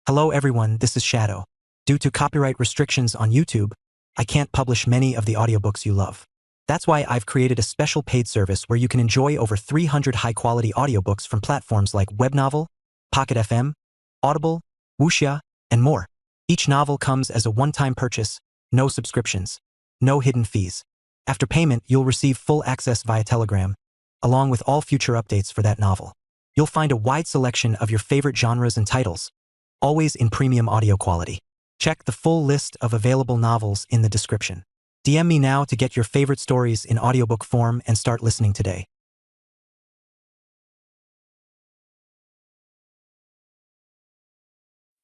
Hello everyone, this is Shadow. Due to copyright restrictions on YouTube, I can't publish many of the audiobooks you love. That's why I've created a special paid service where you can enjoy over 300 high-quality audiobooks from platforms like Webnovel, Pocket FM, Audible, Wuxia, and more. Each novel comes as a one-time purchase, no subscriptions, no hidden fees. After payment, you'll receive full access via Telegram, along with all future updates for that novel. You'll find a wide selection of your favorite genres and titles, always in premium audio quality. Check the full list of available novels in the description. DM me now to get your favorite stories in audiobook form and start listening today.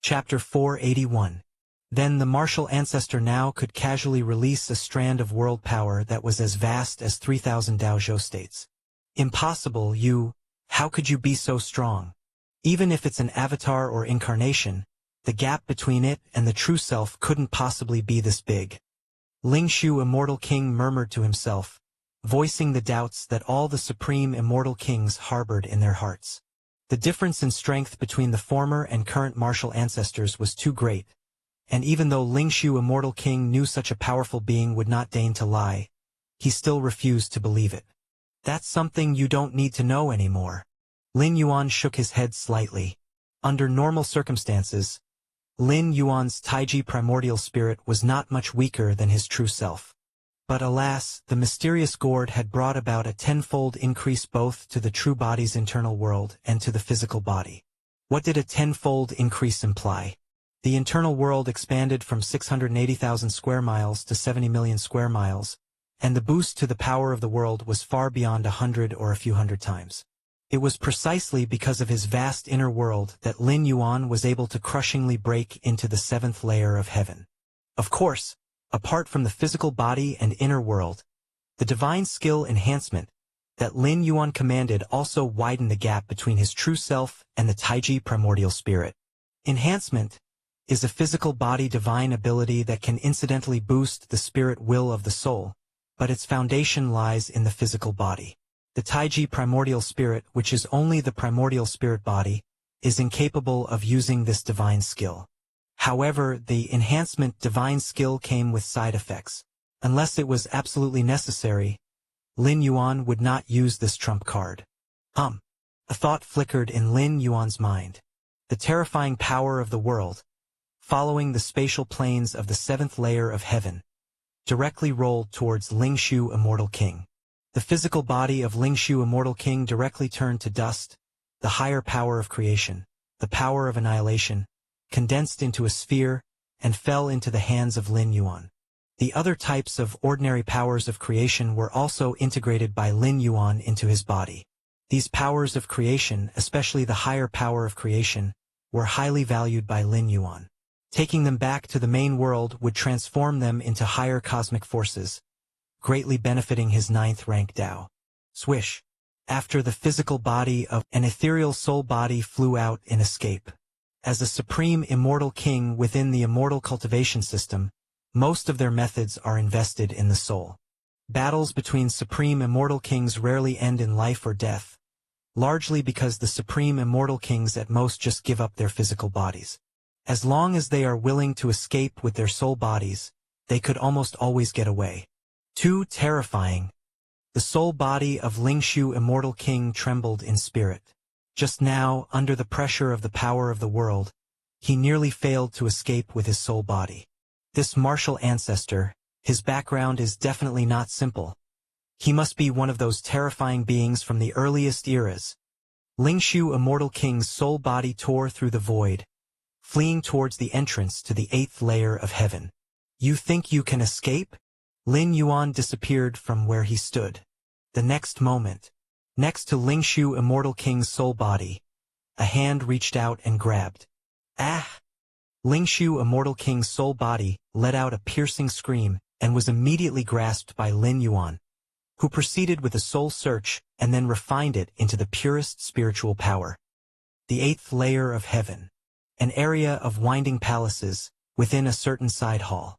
Chapter 481. Then the martial ancestor now could casually release a strand of world power that was as vast as 3,000 Daozhou states. Impossible, how could you be so strong? Even if it's an avatar or incarnation, the gap between it and the true self couldn't possibly be this big. Ling Shu, Immortal King, murmured to himself, voicing the doubts that all the supreme immortal kings harbored in their hearts. The difference in strength between the former and current martial ancestors was too great, and even though Ling Shu, Immortal King, knew such a powerful being would not deign to lie, he still refused to believe it. That's something you don't need to know anymore. Lin Yuan shook his head slightly. Under normal circumstances, Lin Yuan's Taiji primordial spirit was not much weaker than his true self. But alas, the mysterious gourd had brought about a tenfold increase both to the true body's internal world and to the physical body. What did a tenfold increase imply? The internal world expanded from 680,000 square miles to 70 million square miles, and the boost to the power of the world was far beyond 100 or a few hundred times. It was precisely because of his vast inner world that Lin Yuan was able to crushingly break into the seventh layer of heaven. Of course, apart from the physical body and inner world, the divine skill enhancement that Lin Yuan commanded also widened the gap between his true self and the Taiji primordial spirit. Enhancement is a physical body divine ability that can incidentally boost the spirit will of the soul, but its foundation lies in the physical body. The Taiji primordial spirit, which is only the primordial spirit body, is incapable of using this divine skill. However, the enhancement divine skill came with side effects. Unless it was absolutely necessary, Lin Yuan would not use this trump card. A thought flickered in Lin Yuan's mind. The terrifying power of the world, following the spatial planes of the seventh layer of heaven, directly rolled towards Ling Shu, Immortal King. The physical body of Ling Shu, Immortal King, directly turned to dust. The higher power of creation, the power of annihilation, condensed into a sphere and fell into the hands of Lin Yuan. The other types of ordinary powers of creation were also integrated by Lin Yuan into his body. These powers of creation, especially the higher power of creation, were highly valued by Lin Yuan. Taking them back to the main world would transform them into higher cosmic forces, greatly benefiting his 9th rank Dao. Swish. After the physical body of an ethereal soul body flew out in escape. As a supreme immortal king within the immortal cultivation system, most of their methods are invested in the soul. Battles between supreme immortal kings rarely end in life or death, largely because the supreme immortal kings at most just give up their physical bodies. As long as they are willing to escape with their soul bodies, they could almost always get away. Too terrifying. The soul body of Ling Shu, Immortal King, trembled in spirit. Just now, under the pressure of the power of the world, he nearly failed to escape with his soul body. This martial ancestor, his background is definitely not simple. He must be one of those terrifying beings from the earliest eras. Ling Shu, Immortal King's soul body tore through the void, fleeing towards the entrance to the 8th layer of heaven. You think you can escape? Lin Yuan disappeared from where he stood. The next moment, next to Ling Shu, Immortal King's soul body, a hand reached out and grabbed. Ah! Ling Shu, Immortal King's soul body, let out a piercing scream and was immediately grasped by Lin Yuan, who proceeded with a soul search and then refined it into the purest spiritual power. The 8th layer of heaven. An area of winding palaces, within a certain side hall.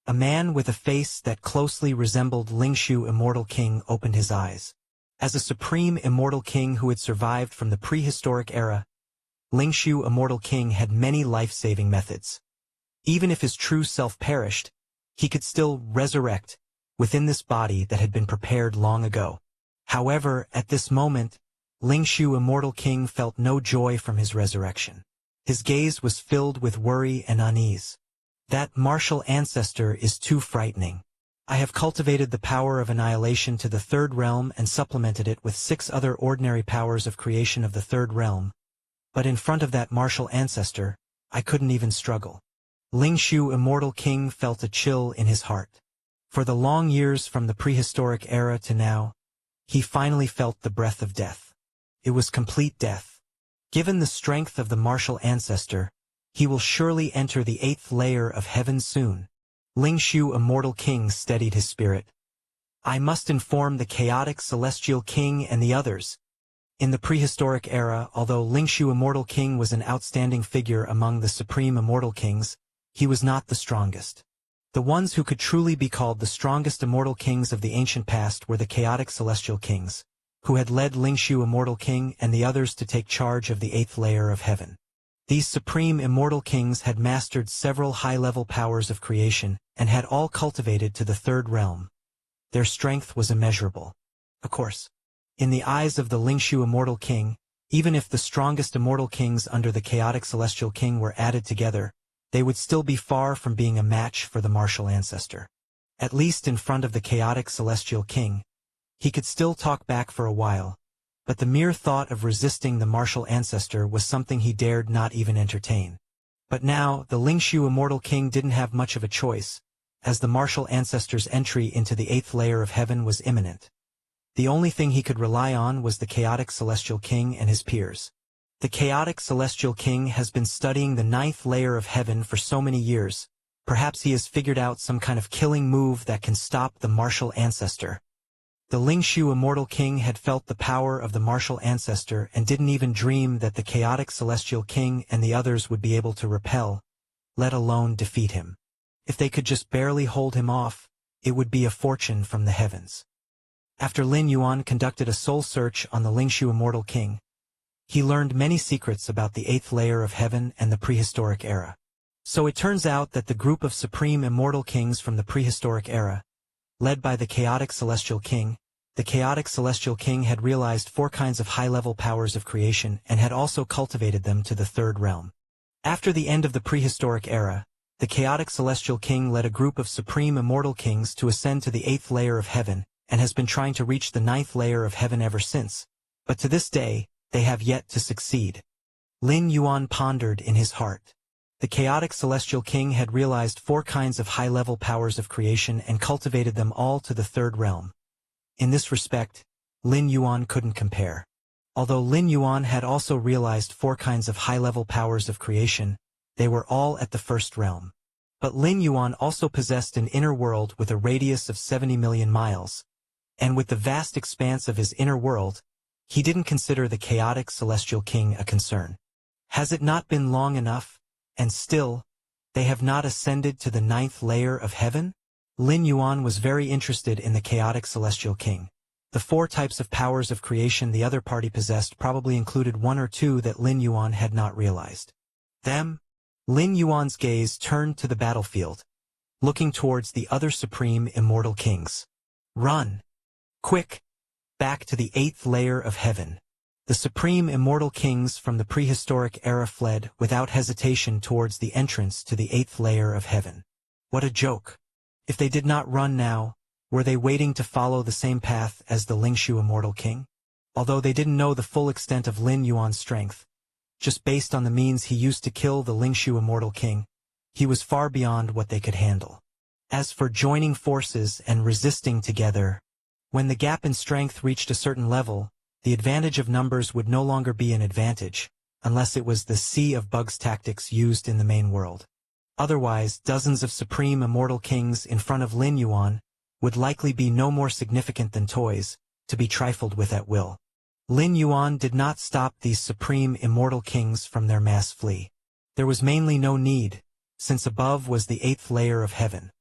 A man with a face that closely resembled Ling Shu, Immortal King, opened his eyes. As a supreme immortal king who had survived from the prehistoric era, Ling Xiu, Immortal King, had many life-saving methods. Even if his true self perished, he could still resurrect within this body that had been prepared long ago. However, at this moment, Ling Xiu, Immortal King, felt no joy from his resurrection. His gaze was filled with worry and unease. That martial ancestor is too frightening. I have cultivated the power of annihilation to the third realm and supplemented it with 6 other ordinary powers of creation of the third realm. But in front of that martial ancestor, I couldn't even struggle. Ling Xiu, Immortal King, felt a chill in his heart. For the long years from the prehistoric era to now, he finally felt the breath of death. It was complete death. Given the strength of the martial ancestor, he will surely enter the 8th layer of heaven soon. Ling Xiu, Immortal King, steadied his spirit. I must inform the chaotic celestial king and the others. In the prehistoric era, although Ling Xiu, Immortal King, was an outstanding figure among the supreme immortal kings, he was not the strongest. The ones who could truly be called the strongest immortal kings of the ancient past were the chaotic celestial kings, who had led Ling Xiu, Immortal King, and the others to take charge of the 8th layer of heaven. These supreme immortal kings had mastered several high-level powers of creation and had all cultivated to the third realm. Their strength was immeasurable. Of course, in the eyes of the Ling Xiu, Immortal King, even if the strongest immortal kings under the chaotic celestial king were added together, they would still be far from being a match for the martial ancestor. At least in front of the chaotic celestial king, he could still talk back for a while, but the mere thought of resisting the martial ancestor was something he dared not even entertain. But now, the Ling Xiu, Immortal King, didn't have much of a choice, as the martial ancestor's entry into the 8th layer of heaven was imminent. The only thing he could rely on was the chaotic celestial king and his peers. The chaotic celestial king has been studying the 9th layer of heaven for so many years. Perhaps he has figured out some kind of killing move that can stop the martial ancestor. The Ling Xiu, Immortal King, had felt the power of the martial ancestor and didn't even dream that the chaotic celestial king and the others would be able to repel, let alone defeat him. If they could just barely hold him off, it would be a fortune from the heavens. After Lin Yuan conducted a soul search on the Ling Xiu, Immortal King, he learned many secrets about the 8th layer of heaven and the prehistoric era. So it turns out that the group of supreme immortal kings from the prehistoric era, led by the chaotic celestial king, the chaotic celestial king had realized 4 kinds of high-level powers of creation and had also cultivated them to the third realm. After the end of the prehistoric era, the chaotic celestial king led a group of supreme immortal kings to ascend to the 8th layer of heaven and has been trying to reach the 9th layer of heaven ever since, but to this day, they have yet to succeed. Lin Yuan pondered in his heart. The chaotic celestial king had realized 4 kinds of high-level powers of creation and cultivated them all to the third realm. In this respect, Lin Yuan couldn't compare. Although Lin Yuan had also realized 4 kinds of high-level powers of creation, they were all at the first realm. But Lin Yuan also possessed an inner world with a radius of 70 million miles, and with the vast expanse of his inner world, he didn't consider the chaotic celestial king a concern. Has it not been long enough, and still, they have not ascended to the 9th layer of heaven? Lin Yuan was very interested in the chaotic celestial king. The 4 types of powers of creation the other party possessed probably included 1 or 2 that Lin Yuan had not realized. Lin Yuan's gaze turned to the battlefield, looking towards the other supreme immortal kings. Run! Quick! Back to the 8th layer of heaven. The supreme immortal kings from the prehistoric era fled without hesitation towards the entrance to the 8th layer of heaven. What a joke! If they did not run now, were they waiting to follow the same path as the Ling Xiu Immortal King? Although they didn't know the full extent of Lin Yuan's strength, just based on the means he used to kill the Ling Xiu Immortal King, he was far beyond what they could handle. As for joining forces and resisting together, when the gap in strength reached a certain level, the advantage of numbers would no longer be an advantage, unless it was the sea of bugs tactics used in the main world. Otherwise, dozens of supreme immortal kings in front of Lin Yuan would likely be no more significant than toys, to be trifled with at will. Lin Yuan did not stop these supreme immortal kings from their mass flee. There was mainly no need, since above was the 8th layer of heaven.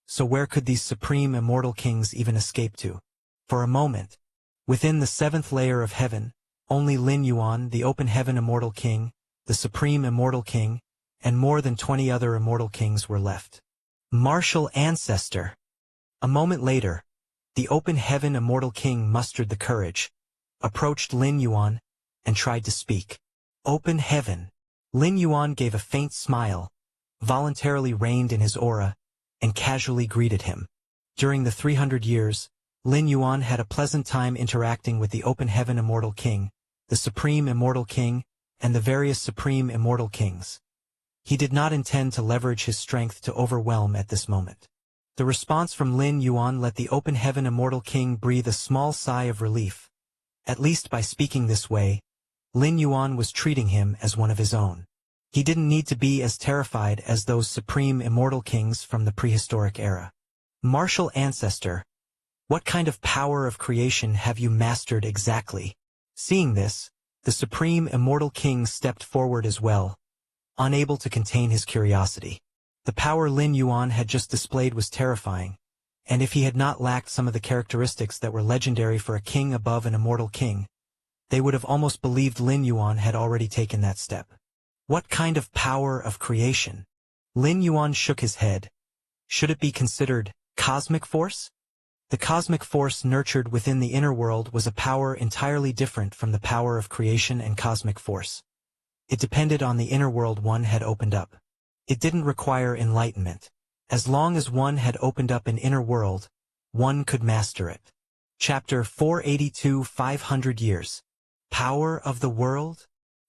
So where could these supreme immortal kings even escape to? For a moment, within the 7th layer of heaven, only Lin Yuan, the open heaven immortal king, the supreme immortal king, and more than 20 other immortal kings were left. Martial ancestor. A moment later, the open heaven immortal king mustered the courage, approached Lin Yuan, and tried to speak. Open heaven. Lin Yuan gave a faint smile, voluntarily reined in his aura, and casually greeted him. During the 300 years, Lin Yuan had a pleasant time interacting with the open heaven immortal king, the supreme immortal king, and the various supreme immortal kings. He did not intend to leverage his strength to overwhelm at this moment. The response from Lin Yuan let the open heaven immortal king breathe a small sigh of relief. At least by speaking this way, Lin Yuan was treating him as one of his own. He didn't need to be as terrified as those supreme immortal kings from the prehistoric era. Martial ancestor, what kind of power of creation have you mastered exactly? Seeing this, the supreme immortal king stepped forward as well, unable to contain his curiosity. The power Lin Yuan had just displayed was terrifying, and if he had not lacked some of the characteristics that were legendary for a king above an immortal king, they would have almost believed Lin Yuan had already taken that step. What kind of power of creation? Lin Yuan shook his head. Should it be considered cosmic force? The cosmic force nurtured within the inner world was a power entirely different from the power of creation and cosmic force. It depended on the inner world one had opened up. It didn't require enlightenment. As long as one had opened up an inner world, one could master it. Chapter 482 500 Years. Power of the World?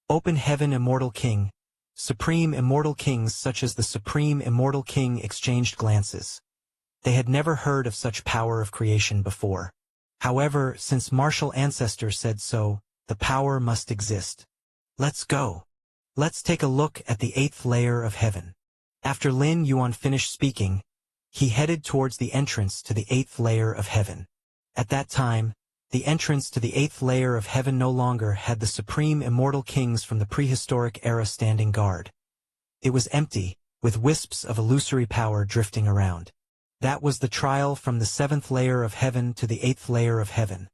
Open Heaven Immortal King. Supreme Immortal Kings such as the Supreme Immortal King exchanged glances. They had never heard of such power of creation before. However, since Martial Ancestor said so, the power must exist. Let's go. Let's take a look at the 8th layer of heaven. After Lin Yuan finished speaking, he headed towards the entrance to the 8th layer of heaven. At that time, the entrance to the 8th layer of heaven no longer had the supreme immortal kings from the prehistoric era standing guard. It was empty, with wisps of illusory power drifting around. That was the trial from the 7th layer of heaven to the 8th layer of heaven,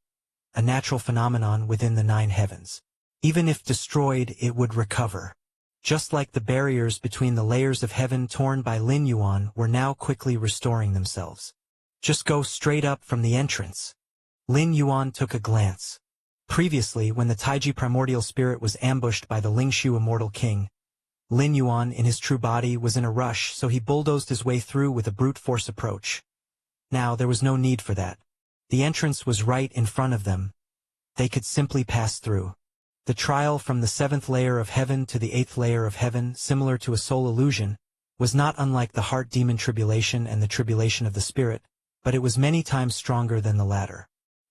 a natural phenomenon within the 9 heavens. Even if destroyed, it would recover. Just like the barriers between the layers of heaven torn by Lin Yuan were now quickly restoring themselves. Just go straight up from the entrance. Lin Yuan took a glance. Previously, when the Taiji primordial spirit was ambushed by the Lingshu immortal king, Lin Yuan in his true body was in a rush, so he bulldozed his way through with a brute force approach. Now there was no need for that. The entrance was right in front of them. They could simply pass through. The trial from the 7th layer of heaven to the 8th layer of heaven, similar to a soul illusion, was not unlike the heart demon tribulation and the tribulation of the spirit, but it was many times stronger than the latter.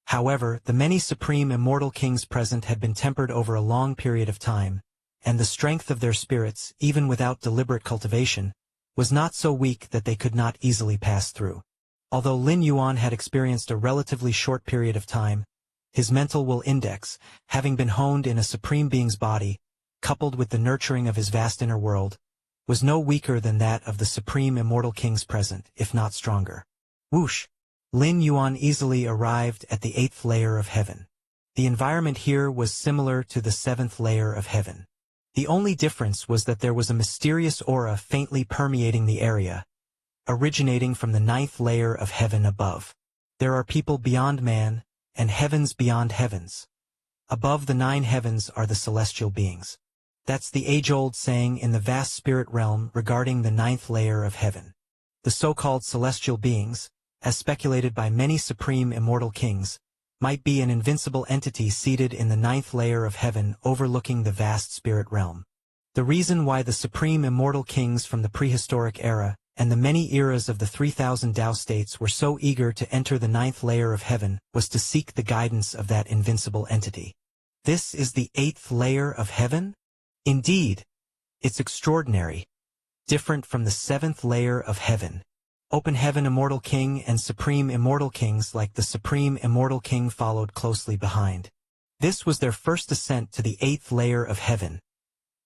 However, the many supreme immortal kings present had been tempered over a long period of time, and the strength of their spirits, even without deliberate cultivation, was not so weak that they could not easily pass through. Although Lin Yuan had experienced a relatively short period of time, his mental will index, having been honed in a supreme being's body, coupled with the nurturing of his vast inner world, was no weaker than that of the supreme immortal kings present, if not stronger. Whoosh! Lin Yuan easily arrived at the 8th layer of heaven. The environment here was similar to the 7th layer of heaven. The only difference was that there was a mysterious aura faintly permeating the area, originating from the 9th layer of heaven above. There are people beyond man, and heavens beyond heavens. Above the 9 heavens are the celestial beings. That's the age-old saying in the vast spirit realm regarding the 9th layer of heaven. The so-called celestial beings, as speculated by many supreme immortal kings, might be an invincible entity seated in the 9th layer of heaven overlooking the vast spirit realm. The reason why the supreme immortal kings from the prehistoric era and the many eras of the 3000 Tao states were so eager to enter the 9th layer of heaven was to seek the guidance of that invincible entity. This is the 8th layer of heaven? Indeed, it's extraordinary, different from the 7th layer of heaven. Open Heaven Immortal King and Supreme Immortal Kings like the Supreme Immortal King followed closely behind. This was their first ascent to the 8th layer of heaven.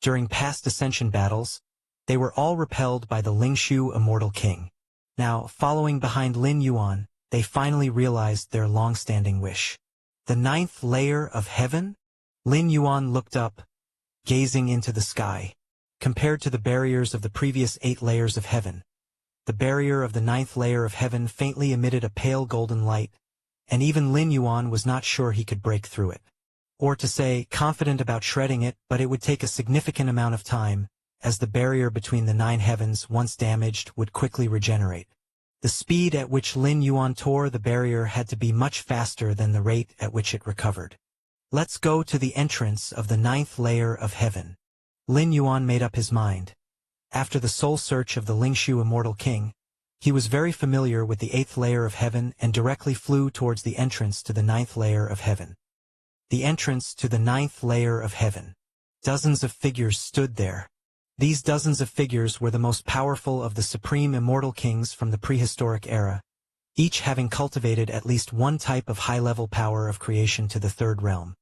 During past ascension battles, they were all repelled by the Lingshu Immortal King. Now, following behind Lin Yuan, they finally realized their long-standing wish. The 9th layer of heaven? Lin Yuan looked up, gazing into the sky. Compared to the barriers of the previous 8 layers of heaven, the barrier of the 9th layer of heaven faintly emitted a pale golden light, and even Lin Yuan was not sure he could break through it. Or to say, confident about shredding it, but it would take a significant amount of time, as the barrier between the 9 heavens, once damaged, would quickly regenerate. The speed at which Lin Yuan tore the barrier had to be much faster than the rate at which it recovered. Let's go to the entrance of the 9th layer of heaven. Lin Yuan made up his mind. After the soul search of the Lingshu Immortal King, he was very familiar with the 8th layer of heaven and directly flew towards the entrance to the 9th layer of heaven. The entrance to the 9th layer of heaven. Dozens of figures stood there. These dozens of figures were the most powerful of the supreme immortal kings from the prehistoric era, each having cultivated at least one type of high-level power of creation to the 3rd realm.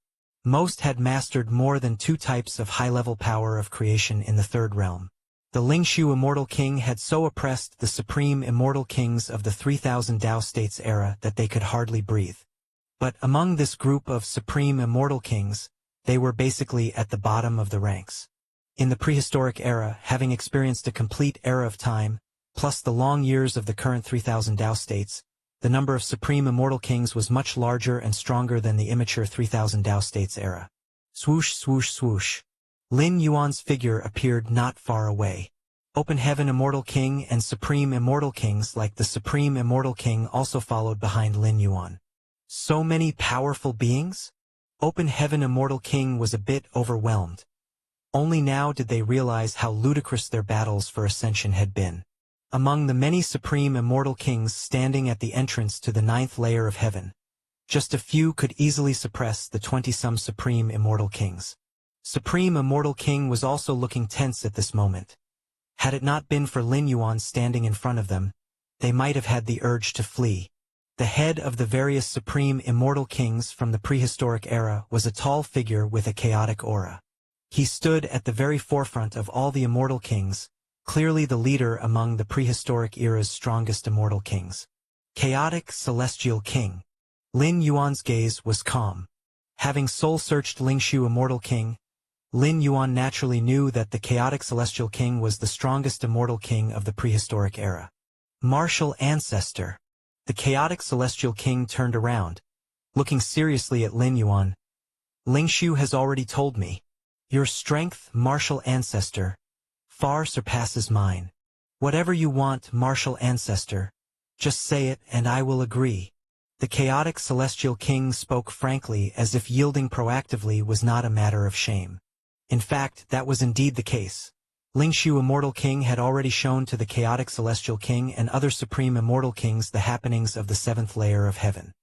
Most had mastered more than 2 types of high-level power of creation in the 3rd realm. The Lingshu Immortal King had so oppressed the supreme immortal kings of the 3000 Tao States era that they could hardly breathe. But among this group of supreme immortal kings, they were basically at the bottom of the ranks. In the prehistoric era, having experienced a complete era of time, plus the long years of the current 3000 Tao States, the number of supreme immortal kings was much larger and stronger than the immature 3000 Tao States era. Swoosh, swoosh, swoosh. Lin Yuan's figure appeared not far away. Open Heaven Immortal King and Supreme Immortal Kings like the Supreme Immortal King also followed behind Lin Yuan. So many powerful beings? Open Heaven Immortal King was a bit overwhelmed. Only now did they realize how ludicrous their battles for ascension had been. Among the many supreme immortal kings standing at the entrance to the 9th layer of heaven, just a few could easily suppress the 20-some supreme immortal kings. Supreme Immortal King was also looking tense at this moment. Had it not been for Lin Yuan standing in front of them, they might have had the urge to flee. The head of the various supreme immortal kings from the prehistoric era was a tall figure with a chaotic aura. He stood at the very forefront of all the immortal kings, clearly the leader among the prehistoric era's strongest immortal kings. Chaotic Celestial King. Lin Yuan's gaze was calm. Having soul-searched Lingshu Immortal King, Lin Yuan naturally knew that the Chaotic Celestial King was the strongest immortal king of the prehistoric era. Martial Ancestor. The Chaotic Celestial King turned around, looking seriously at Lin Yuan. Lingshu has already told me. Your strength, Martial Ancestor, far surpasses mine. Whatever you want, Martial Ancestor, just say it and I will agree. The Chaotic Celestial King spoke frankly as if yielding proactively was not a matter of shame. In fact, that was indeed the case. Lingshu Immortal King had already shown to the Chaotic Celestial King and other Supreme Immortal Kings the happenings of the 7th layer of heaven.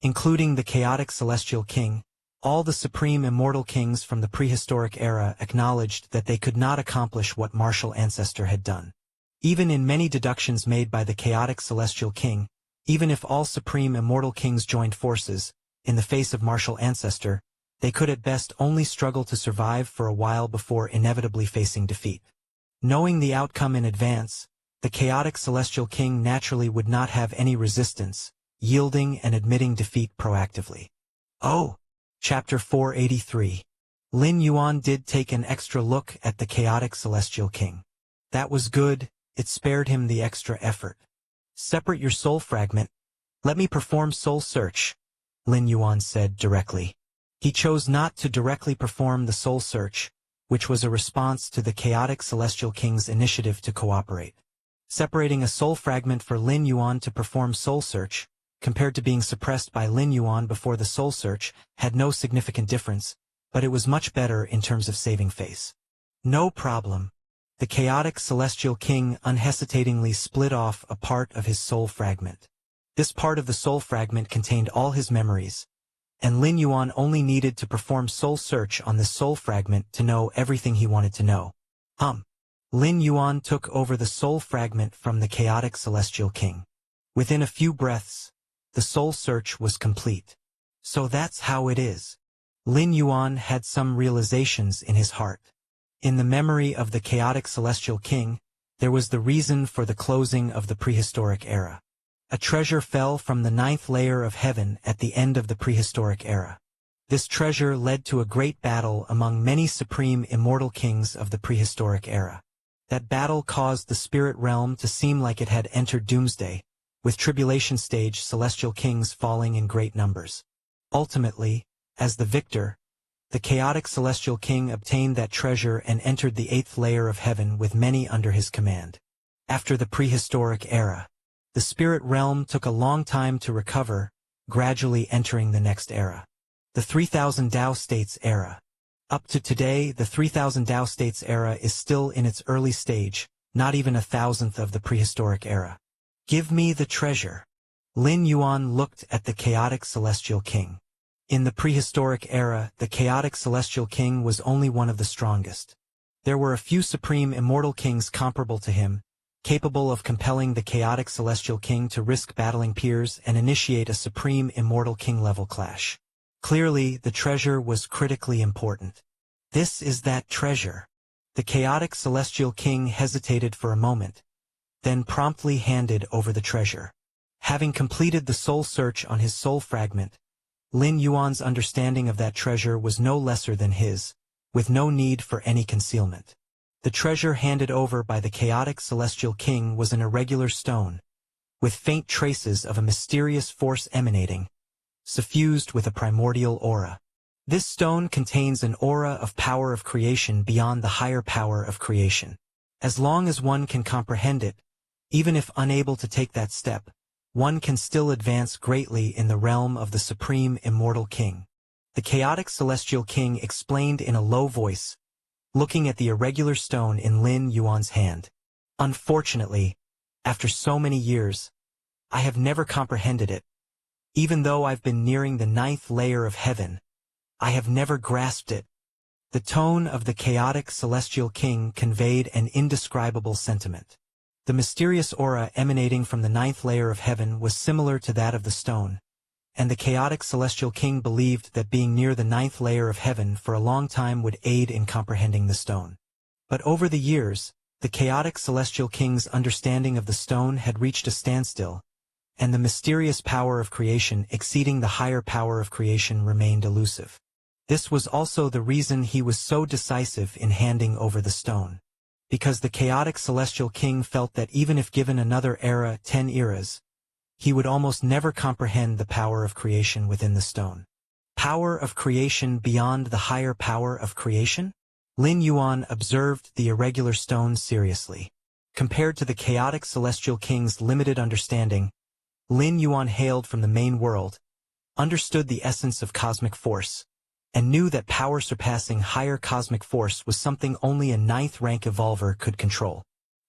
Including the Chaotic Celestial King, all the Supreme Immortal Kings from the prehistoric era acknowledged that they could not accomplish what Martial Ancestor had done. Even in many deductions made by the Chaotic Celestial King, even if all Supreme Immortal Kings joined forces, in the face of Martial Ancestor, they could at best only struggle to survive for a while before inevitably facing defeat. Knowing the outcome in advance, the Chaotic Celestial King naturally would not have any resistance, yielding and admitting defeat proactively. Oh! Chapter 483. Lin Yuan did take an extra look at the Chaotic Celestial King. That was good, it spared him the extra effort. Separate your soul fragment. Let me perform soul search, Lin Yuan said directly. He chose not to directly perform the soul search, which was a response to the Chaotic Celestial King's initiative to cooperate. Separating a soul fragment for Lin Yuan to perform soul search, compared to being suppressed by Lin Yuan before the soul search, had no significant difference, but it was much better in terms of saving face. No problem. The Chaotic Celestial King unhesitatingly split off a part of his soul fragment. This part of the soul fragment contained all his memories, and Lin Yuan only needed to perform soul search on the soul fragment to know everything he wanted to know. Lin Yuan took over the soul fragment from the Chaotic Celestial King. Within a few breaths, the soul search was complete. So that's how it is. Lin Yuan had some realizations in his heart. In the memory of the Chaotic Celestial King, there was the reason for the closing of the prehistoric era. A treasure fell from the 9th layer of heaven at the end of the prehistoric era. This treasure led to a great battle among many supreme immortal kings of the prehistoric era. That battle caused the spirit realm to seem like it had entered doomsday, with tribulation stage celestial kings falling in great numbers. Ultimately, as the victor, the chaotic celestial king obtained that treasure and entered the 8th layer of heaven with many under his command. After the prehistoric era, the spirit realm took a long time to recover, gradually entering the next era. The 3000 Tao States era. Up to today, the 3000 Tao States era is still in its early stage, not even 1,000th of the prehistoric era. Give me the treasure. Lin Yuan looked at the chaotic celestial king. In the prehistoric era, the chaotic celestial king was only one of the strongest. There were a few supreme immortal kings comparable to him, capable of compelling the chaotic celestial king to risk battling peers and initiate a supreme immortal king-level clash. Clearly, the treasure was critically important. This is that treasure. The chaotic celestial king hesitated for a moment, then promptly handed over the treasure. Having completed the soul search on his soul fragment, Lin Yuan's understanding of that treasure was no lesser than his, with no need for any concealment. The treasure handed over by the chaotic celestial king was an irregular stone, with faint traces of a mysterious force emanating, suffused with a primordial aura. This stone contains an aura of power of creation beyond the higher power of creation. As long as one can comprehend it, even if unable to take that step, one can still advance greatly in the realm of the supreme immortal king. The chaotic celestial king explained in a low voice, looking at the irregular stone in Lin Yuan's hand. Unfortunately, after so many years, I have never comprehended it. Even though I've been nearing the 9th layer of heaven, I have never grasped it. The tone of the chaotic celestial king conveyed an indescribable sentiment. The mysterious aura emanating from the 9th layer of heaven was similar to that of the stone, and the chaotic celestial king believed that being near the 9th layer of heaven for a long time would aid in comprehending the stone. But over the years, the chaotic celestial king's understanding of the stone had reached a standstill, and the mysterious power of creation exceeding the higher power of creation remained elusive. This was also the reason he was so decisive in handing over the stone. Because the chaotic celestial king felt that even if given another era, 10 eras, he would almost never comprehend the power of creation within the stone. Power of creation beyond the higher power of creation? Lin Yuan observed the irregular stone seriously. Compared to the chaotic celestial king's limited understanding, Lin Yuan hailed from the main world, understood the essence of cosmic force, and knew that power surpassing higher cosmic force was something only a 9th rank evolver could control.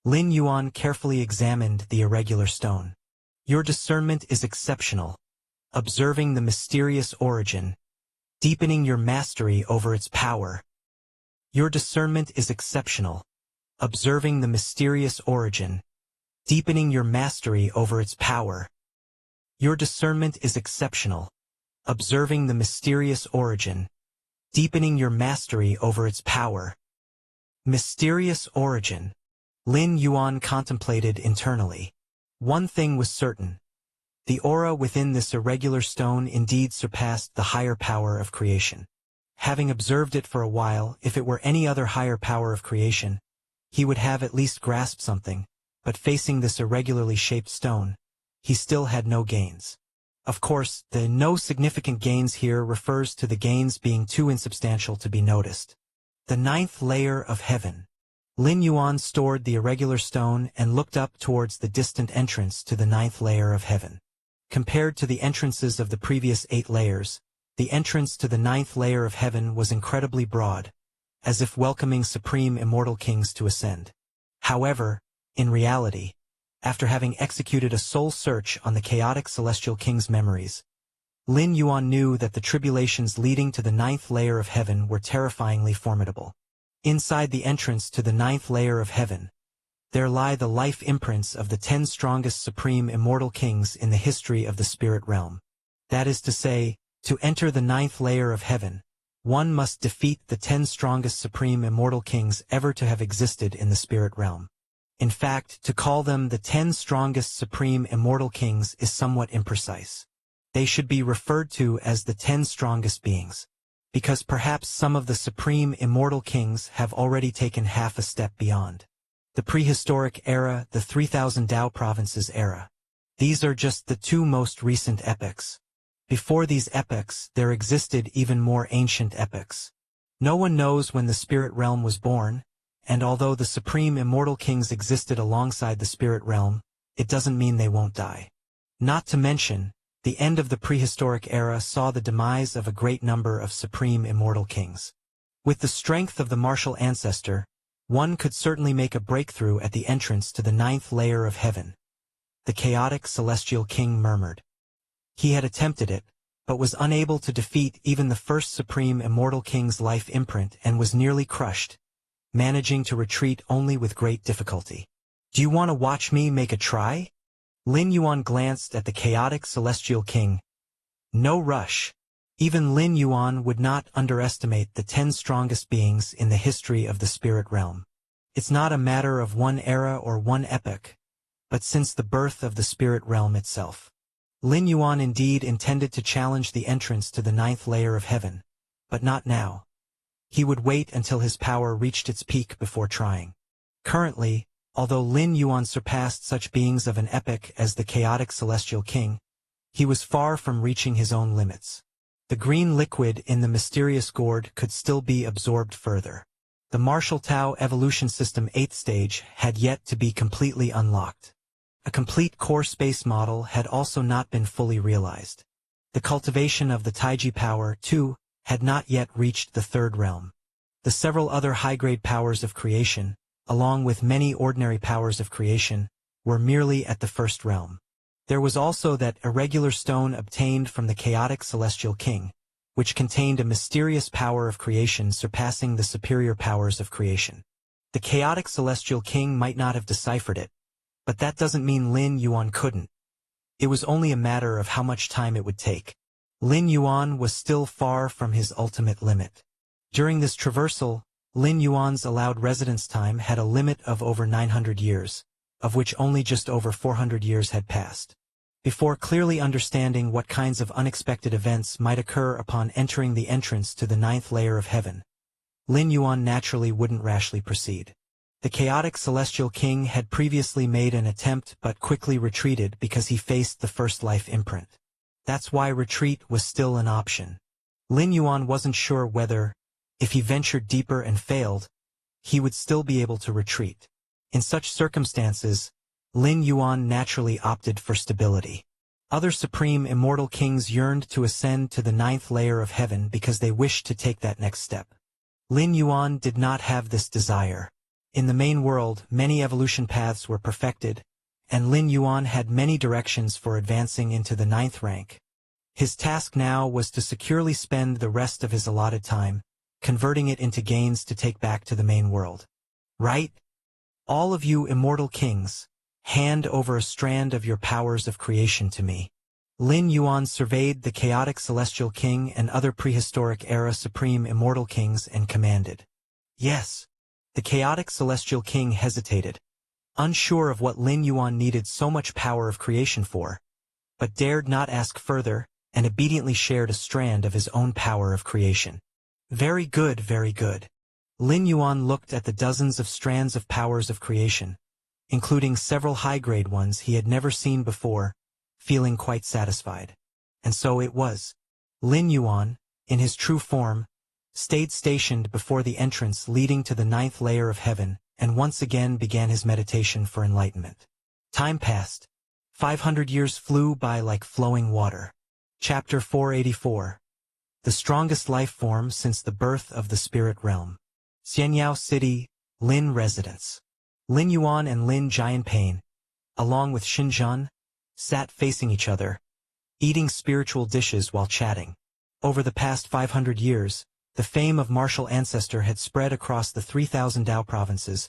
Lin Yuan carefully examined the irregular stone. Your discernment is exceptional, observing the mysterious origin, deepening your mastery over its power. Your discernment is exceptional, observing the mysterious origin, deepening your mastery over its power. Your discernment is exceptional, observing the mysterious origin, deepening your mastery over its power. Mysterious origin. Lin Yuan contemplated internally. One thing was certain. The aura within this irregular stone indeed surpassed the higher power of creation. Having observed it for a while, if it were any other higher power of creation, he would have at least grasped something, but facing this irregularly shaped stone, he still had no gains. Of course, the no significant gains here refers to the gains being too insubstantial to be noticed. The 9th layer of heaven. Lin Yuan stored the irregular stone and looked up towards the distant entrance to the 9th layer of heaven. Compared to the entrances of the previous 8 layers, the entrance to the 9th layer of heaven was incredibly broad, as if welcoming supreme immortal kings to ascend. However, in reality, after having executed a soul search on the chaotic celestial king's memories, Lin Yuan knew that the tribulations leading to the 9th layer of heaven were terrifyingly formidable. Inside the entrance to the 9th layer of heaven, there lie the life imprints of the 10 strongest supreme immortal kings in the history of the spirit realm. That is to say, to enter the 9th layer of heaven, one must defeat the 10 strongest supreme immortal kings ever to have existed in the spirit realm. In fact, to call them the 10 strongest supreme immortal kings is somewhat imprecise. They should be referred to as the 10 strongest beings, because perhaps some of the supreme immortal kings have already taken half a step beyond. The prehistoric era, the 3000 Tao provinces era. These are just the two most recent epochs. Before these epochs, there existed even more ancient epochs. No one knows when the spirit realm was born, and although the supreme immortal kings existed alongside the spirit realm, it doesn't mean they won't die. Not to mention, the end of the prehistoric era saw the demise of a great number of supreme immortal kings. With the strength of the martial ancestor, one could certainly make a breakthrough at the entrance to the 9th layer of heaven. The chaotic celestial king murmured. He had attempted it, but was unable to defeat even the first supreme immortal king's life imprint and was nearly crushed, managing to retreat only with great difficulty. Do you want to watch me make a try? Lin Yuan glanced at the chaotic celestial king. No rush. Even Lin Yuan would not underestimate the 10 strongest beings in the history of the spirit realm. It's not a matter of one era or one epoch, but since the birth of the spirit realm itself. Lin Yuan indeed intended to challenge the entrance to the 9th layer of heaven, but not now. He would wait until his power reached its peak before trying. Currently, although Lin Yuan surpassed such beings of an epoch as the chaotic celestial king, he was far from reaching his own limits. The green liquid in the mysterious gourd could still be absorbed further. The Martial Tao evolution system 8th stage had yet to be completely unlocked. A complete core space model had also not been fully realized. The cultivation of the Taiji power, too, had not yet reached the 3rd realm. The several other high-grade powers of creation, along with many ordinary powers of creation, were merely at the 1st realm. There was also that irregular stone obtained from the chaotic celestial king, which contained a mysterious power of creation surpassing the superior powers of creation. The chaotic celestial king might not have deciphered it, but that doesn't mean Lin Yuan couldn't. It was only a matter of how much time it would take. Lin Yuan was still far from his ultimate limit. During this traversal, Lin Yuan's allowed residence time had a limit of over 900 years, of which only just over 400 years had passed. Before clearly understanding what kinds of unexpected events might occur upon entering the entrance to the 9th layer of heaven, Lin Yuan naturally wouldn't rashly proceed. The chaotic celestial king had previously made an attempt but quickly retreated because he faced the first life imprint. That's why retreat was still an option. Lin Yuan wasn't sure whether, if he ventured deeper and failed, he would still be able to retreat. In such circumstances, Lin Yuan naturally opted for stability. Other supreme immortal kings yearned to ascend to the 9th layer of heaven because they wished to take that next step. Lin Yuan did not have this desire. In the main world, many evolution paths were perfected, and Lin Yuan had many directions for advancing into the 9th rank. His task now was to securely spend the rest of his allotted time, converting it into gains to take back to the main world. Right? All of you immortal kings, hand over a strand of your powers of creation to me. Lin Yuan surveyed the chaotic celestial king and other prehistoric era supreme immortal kings and commanded. Yes. The chaotic celestial king hesitated, unsure of what Lin Yuan needed so much power of creation for, but dared not ask further, and obediently shared a strand of his own power of creation. Very good, very good. Lin Yuan looked at the dozens of strands of powers of creation, including several high-grade ones he had never seen before, feeling quite satisfied. And so it was. Lin Yuan, in his true form, stayed stationed before the entrance leading to the 9th layer of heaven, and once again began his meditation for enlightenment. Time passed. 500 years flew by like flowing water. Chapter 484. The strongest life form since the birth of the spirit realm. Xianyao City, Lin Residence. Lin Yuan and Lin Jianpain, along with Xinjian, sat facing each other, eating spiritual dishes while chatting. Over the past 500 years, the fame of martial ancestor had spread across the 3000 Tao provinces.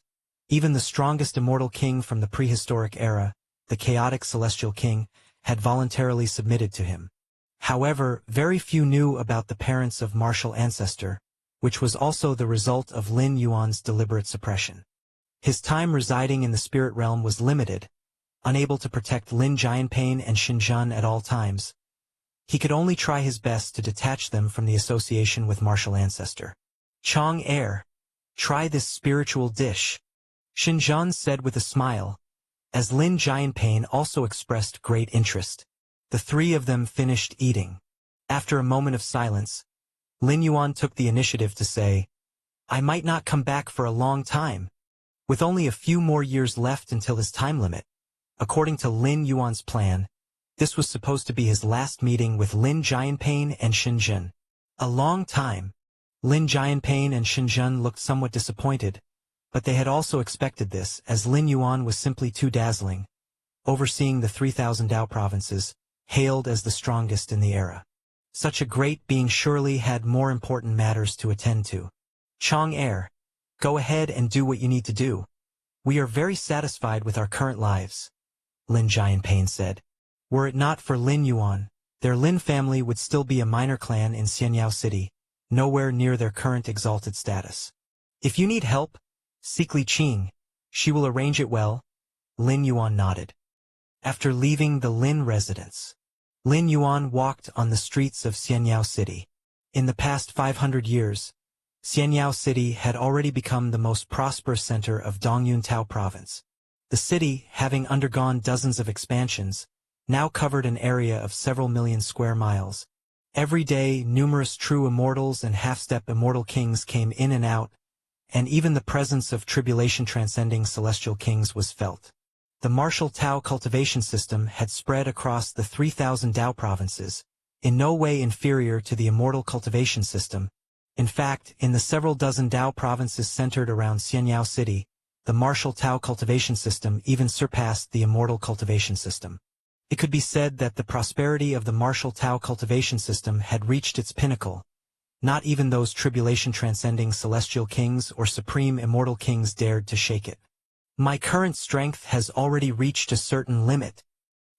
Even the strongest immortal king from the prehistoric era, the chaotic celestial king, had voluntarily submitted to him. However, very few knew about the parents of martial ancestor, which was also the result of Lin Yuan's deliberate suppression. His time residing in the spirit realm was limited, unable to protect Lin Jianpain and Xinjian at all times. He could only try his best to detach them from the association with martial ancestor. Chong Air, try this spiritual dish, Xinjiang said with a smile, as Lin Jianping also expressed great interest. The three of them finished eating. After a moment of silence, Lin Yuan took the initiative to say, I might not come back for a long time. With only a few more years left until his time limit, according to Lin Yuan's plan, this was supposed to be his last meeting with Lin Jianping and Xinjiang. A long time. Lin Jianping and Xinjiang looked somewhat disappointed, but they had also expected this, as Lin Yuan was simply too dazzling, overseeing the 3,000 Dao provinces, hailed as the strongest in the era. Such a great being surely had more important matters to attend to. Chong Air, go ahead and do what you need to do. We are very satisfied with our current lives, Lin Jianping said. Were it not for Lin Yuan, their Lin family would still be a minor clan in Xianyao City, nowhere near their current exalted status. If you need help, seek Li Qing. She will arrange it well, Lin Yuan nodded. After leaving the Lin residence, Lin Yuan walked on the streets of Xianyao City. In the past 500 years, Xianyao City had already become the most prosperous center of Dongyun Tao province. The city, having undergone dozens of expansions, now covered an area of several million square miles. Every day, numerous true immortals and half-step immortal kings came in and out, and even the presence of tribulation-transcending celestial kings was felt. The martial Tao cultivation system had spread across the 3,000 Dao provinces, in no way inferior to the immortal cultivation system. In fact, in the several dozen Dao provinces centered around Xianyao City, the martial Tao cultivation system even surpassed the immortal cultivation system. It could be said that the prosperity of the martial Tao cultivation system had reached its pinnacle. Not even those tribulation-transcending celestial kings or supreme immortal kings dared to shake it. My current strength has already reached a certain limit,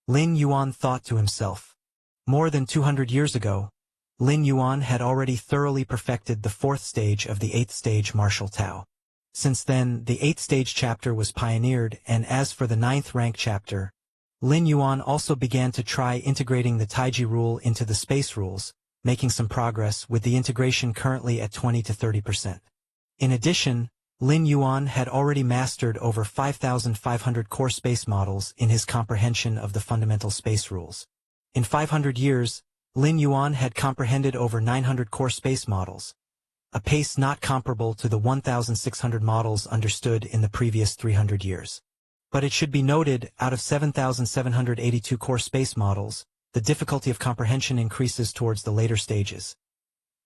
Lin Yuan thought to himself. More than 200 years ago, Lin Yuan had already thoroughly perfected the 4th stage of the 8th stage martial Tao. Since then, the 8th stage chapter was pioneered, and as for the 9th rank chapter, Lin Yuan also began to try integrating the Taiji rule into the space rules, making some progress with the integration currently at 20 to 30%. In addition, Lin Yuan had already mastered over 5,500 core space models in his comprehension of the fundamental space rules. In 500 years, Lin Yuan had comprehended over 900 core space models, a pace not comparable to the 1,600 models understood in the previous 300 years. But it should be noted, out of 7,782 core space models, the difficulty of comprehension increases towards the later stages.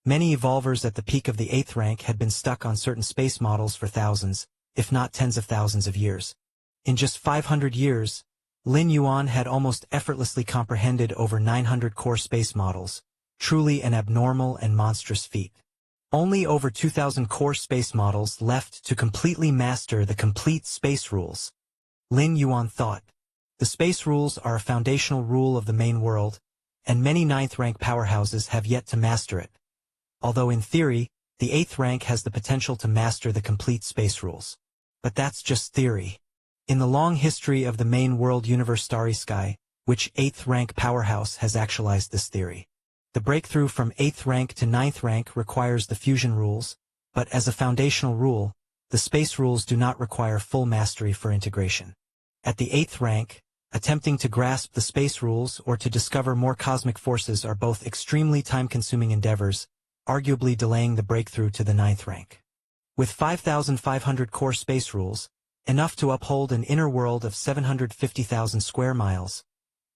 Many evolvers at the peak of the 8th rank had been stuck on certain space models for thousands, if not tens of thousands of years. In just 500 years, Lin Yuan had almost effortlessly comprehended over 900 core space models, truly an abnormal and monstrous feat. Only over 2,000 core space models left to completely master the complete space rules. Lin Yuan thought. The space rules are a foundational rule of the main world, and many 9th rank powerhouses have yet to master it. Although in theory, the 8th rank has the potential to master the complete space rules. But that's just theory. In the long history of the main world universe Starry Sky, which 8th rank powerhouse has actualized this theory? The breakthrough from 8th rank to 9th rank requires the fusion rules, but as a foundational rule, the space rules do not require full mastery for integration. At the 8th rank, attempting to grasp the space rules or to discover more cosmic forces are both extremely time-consuming endeavors, arguably delaying the breakthrough to the 9th rank. With 5,500 core space rules, enough to uphold an inner world of 750,000 square miles,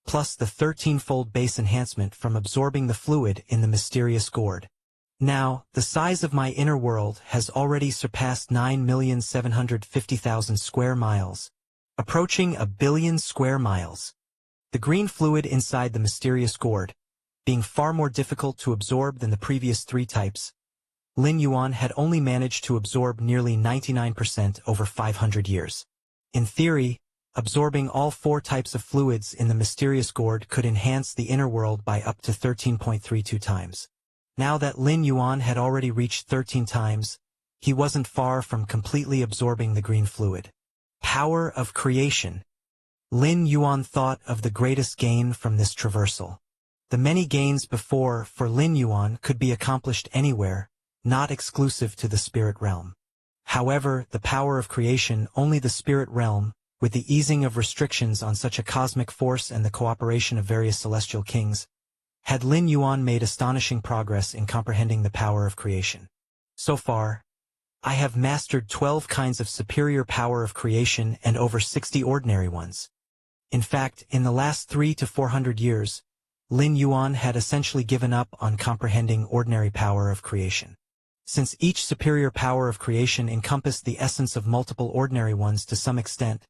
plus the 13-fold base enhancement from absorbing the fluid in the mysterious gourd. Now, the size of my inner world has already surpassed 9,750,000 square miles, approaching 1 billion square miles. The green fluid inside the mysterious gourd, being far more difficult to absorb than the previous 3 types, Lin Yuan had only managed to absorb nearly 99% over 500 years. In theory, absorbing all 4 types of fluids in the mysterious gourd could enhance the inner world by up to 13.32 times. Now that Lin Yuan had already reached 13 times, he wasn't far from completely absorbing the green fluid. Power of creation. Lin Yuan thought of the greatest gain from this traversal. The many gains before for Lin Yuan could be accomplished anywhere, not exclusive to the spirit realm. However, the power of creation, only the spirit realm, with the easing of restrictions on such a cosmic force and the cooperation of various celestial kings, had Lin Yuan made astonishing progress in comprehending the power of creation. So far, I have mastered 12 kinds of superior power of creation and over 60 ordinary ones. In fact, in the last 300 to 400 years, Lin Yuan had essentially given up on comprehending ordinary power of creation. Since each superior power of creation encompassed the essence of multiple ordinary ones to some extent,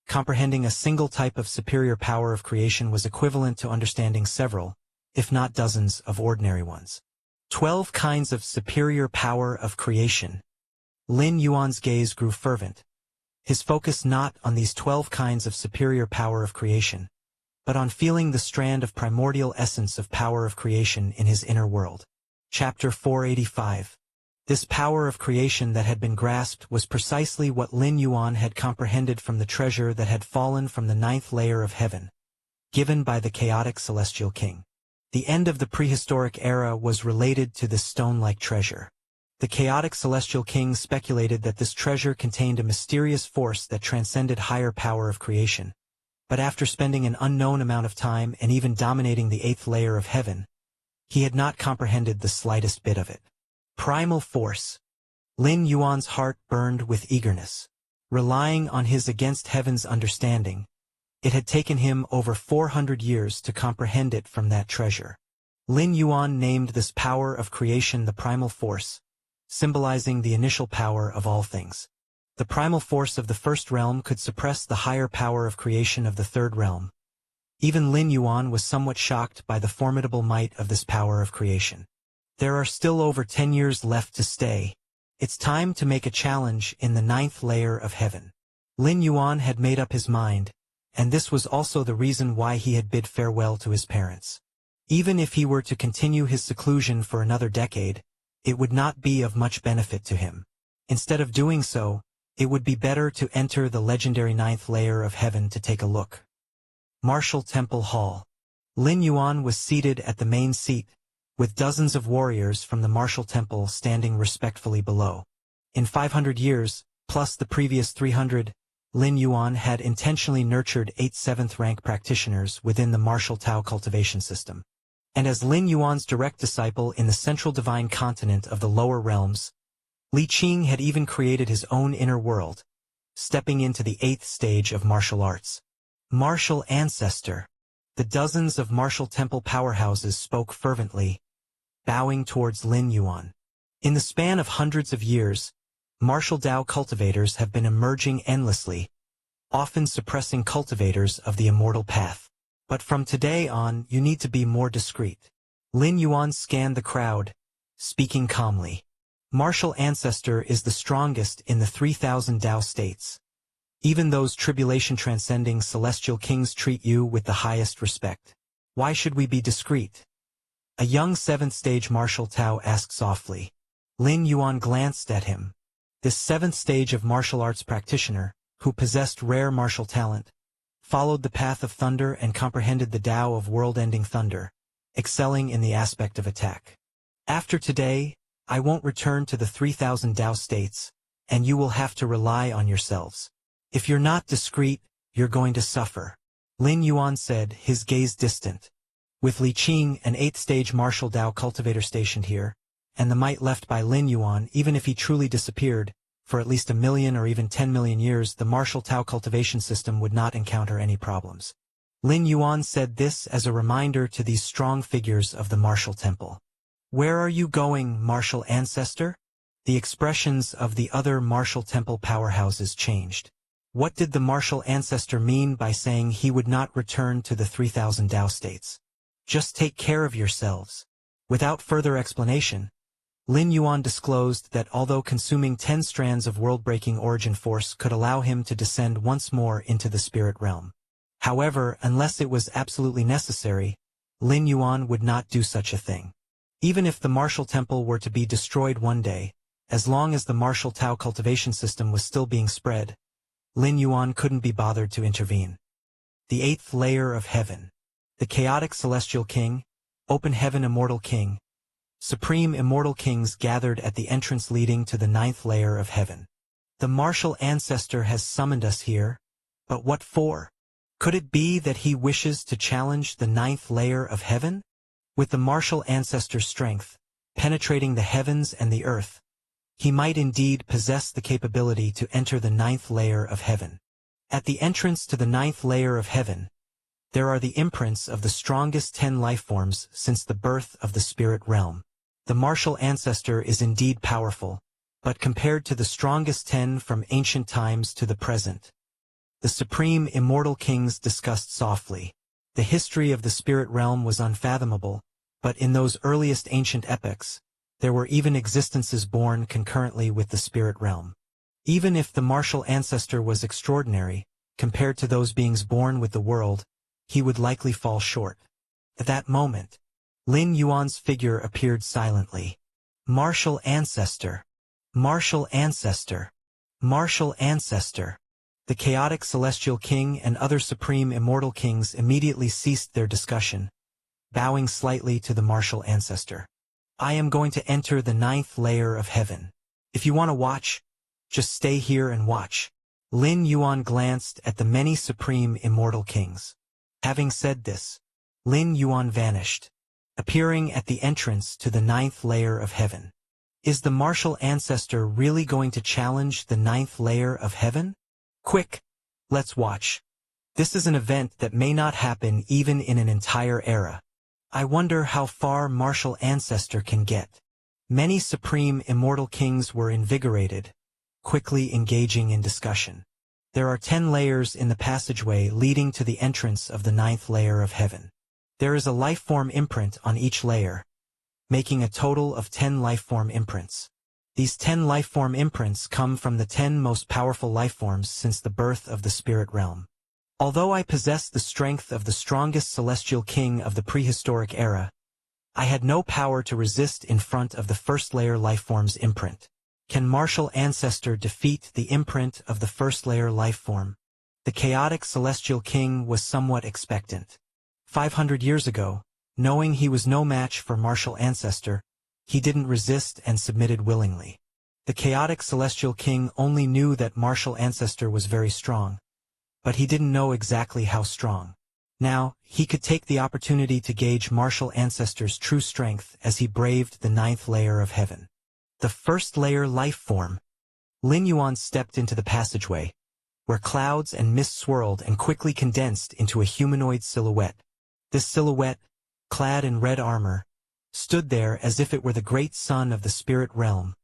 comprehending a single type of superior power of creation was equivalent to understanding several, if not dozens, of ordinary ones. 12 kinds of superior power of creation. Lin Yuan's gaze grew fervent, his focus not on these 12 kinds of superior power of creation, but on feeling the strand of primordial essence of power of creation in his inner world. Chapter 485. This power of creation that had been grasped was precisely what Lin Yuan had comprehended from the treasure that had fallen from the 9th layer of heaven, given by the chaotic celestial king. The end of the prehistoric era was related to this stone-like treasure. The chaotic celestial king speculated that this treasure contained a mysterious force that transcended higher power of creation, but after spending an unknown amount of time and even dominating the 8th layer of heaven, he had not comprehended the slightest bit of it. Primal force. Lin Yuan's heart burned with eagerness. Relying on his against heaven's understanding, it had taken him over 400 years to comprehend it from that treasure. Lin Yuan named this power of creation the primal force, symbolizing the initial power of all things. The primal force of the first realm could suppress the higher power of creation of the third realm. Even Lin Yuan was somewhat shocked by the formidable might of this power of creation. There are still over 10 years left to stay. It's time to make a challenge in the 9th layer of heaven. Lin Yuan had made up his mind, and this was also the reason why he had bid farewell to his parents. Even if he were to continue his seclusion for another decade, it would not be of much benefit to him. Instead of doing so, it would be better to enter the legendary 9th layer of heaven to take a look. Martial Temple Hall. Lin Yuan was seated at the main seat, with dozens of warriors from the martial temple standing respectfully below. In 500 years, plus the previous 300, Lin Yuan had intentionally nurtured 8 7th-rank practitioners within the martial Tao cultivation system. And as Lin Yuan's direct disciple in the central divine continent of the lower realms, Li Qing had even created his own inner world, stepping into the 8th stage of martial arts. Martial Ancestor. The dozens of martial temple powerhouses spoke fervently, bowing towards Lin Yuan. In the span of hundreds of years, martial Tao cultivators have been emerging endlessly, often suppressing cultivators of the immortal path. But from today on, you need to be more discreet. Lin Yuan scanned the crowd, speaking calmly. Martial Ancestor is the strongest in the 3,000 Tao states. Even those tribulation-transcending celestial kings treat you with the highest respect. Why should we be discreet? A young 7th-stage martial Tao asked softly. Lin Yuan glanced at him. This 7th stage of martial arts practitioner, who possessed rare martial talent, followed the path of thunder and comprehended the Tao of world-ending thunder, excelling in the aspect of attack. After today, I won't return to the 3,000 Tao states, and you will have to rely on yourselves. If you're not discreet, you're going to suffer. Lin Yuan said, his gaze distant. With Li Qing, an 8th-stage martial Tao cultivator stationed here, and the might left by Lin Yuan, even if he truly disappeared, for at least 1 million or even 10 million years, the martial Tao cultivation system would not encounter any problems. Lin Yuan said this as a reminder to these strong figures of the martial temple. Where are you going, martial ancestor? The expressions of the other martial temple powerhouses changed. What did the martial ancestor mean by saying he would not return to the 3,000 Tao states? Just take care of yourselves. Without further explanation, Lin Yuan disclosed that although consuming 10 strands of world-breaking origin force could allow him to descend once more into the spirit realm. However, unless it was absolutely necessary, Lin Yuan would not do such a thing. Even if the martial temple were to be destroyed one day, as long as the martial Tao cultivation system was still being spread, Lin Yuan couldn't be bothered to intervene. The 8th layer of heaven. The chaotic celestial king, Open heaven, immortal king. Supreme immortal kings gathered at the entrance leading to the 9th layer of heaven. The martial ancestor has summoned us here, but what for? Could it be that he wishes to challenge the 9th layer of heaven? With the martial ancestor's strength, penetrating the heavens and the earth, he might indeed possess the capability to enter the 9th layer of heaven. At the entrance to the 9th layer of heaven, there are the imprints of the strongest 10 lifeforms since the birth of the spirit realm. The martial ancestor is indeed powerful, but compared to the strongest 10 from ancient times to the present, the supreme immortal kings discussed softly. The history of the spirit realm was unfathomable, but in those earliest ancient epochs, there were even existences born concurrently with the spirit realm. Even if the martial ancestor was extraordinary, compared to those beings born with the world, he would likely fall short. At that moment, Lin Yuan's figure appeared silently. Martial ancestor. Martial ancestor. Martial ancestor. The chaotic celestial king and other supreme immortal kings immediately ceased their discussion, bowing slightly to the martial ancestor. I am going to enter the 9th layer of heaven. If you want to watch, just stay here and watch. Lin Yuan glanced at the many supreme immortal kings. Having said this, Lin Yuan vanished, appearing at the entrance to the 9th layer of heaven. Is the martial ancestor really going to challenge the 9th layer of heaven? Quick, let's watch. This is an event that may not happen even in an entire era. I wonder how far martial ancestor can get. Many supreme immortal kings were invigorated, quickly engaging in discussion. There are 10 layers in the passageway leading to the entrance of the 9th layer of heaven. There is a lifeform imprint on each layer, making a total of 10 lifeform imprints. These 10 lifeform imprints come from the 10 most powerful lifeforms since the birth of the spirit realm. Although I possess the strength of the strongest celestial king of the prehistoric era, I had no power to resist in front of the first layer lifeform's imprint. Can martial ancestor defeat the imprint of the first layer lifeform? The chaotic celestial king was somewhat expectant. 500 years ago, knowing he was no match for martial ancestor, he didn't resist and submitted willingly. The chaotic celestial king only knew that martial ancestor was very strong, but he didn't know exactly how strong. Now, he could take the opportunity to gauge martial ancestor's true strength as he braved the 9th layer of heaven. The first layer life form. Lin Yuan stepped into the passageway, where clouds and mist swirled and quickly condensed into a humanoid silhouette. This silhouette, clad in red armor, stood there as if it were the great sun of the spirit realm,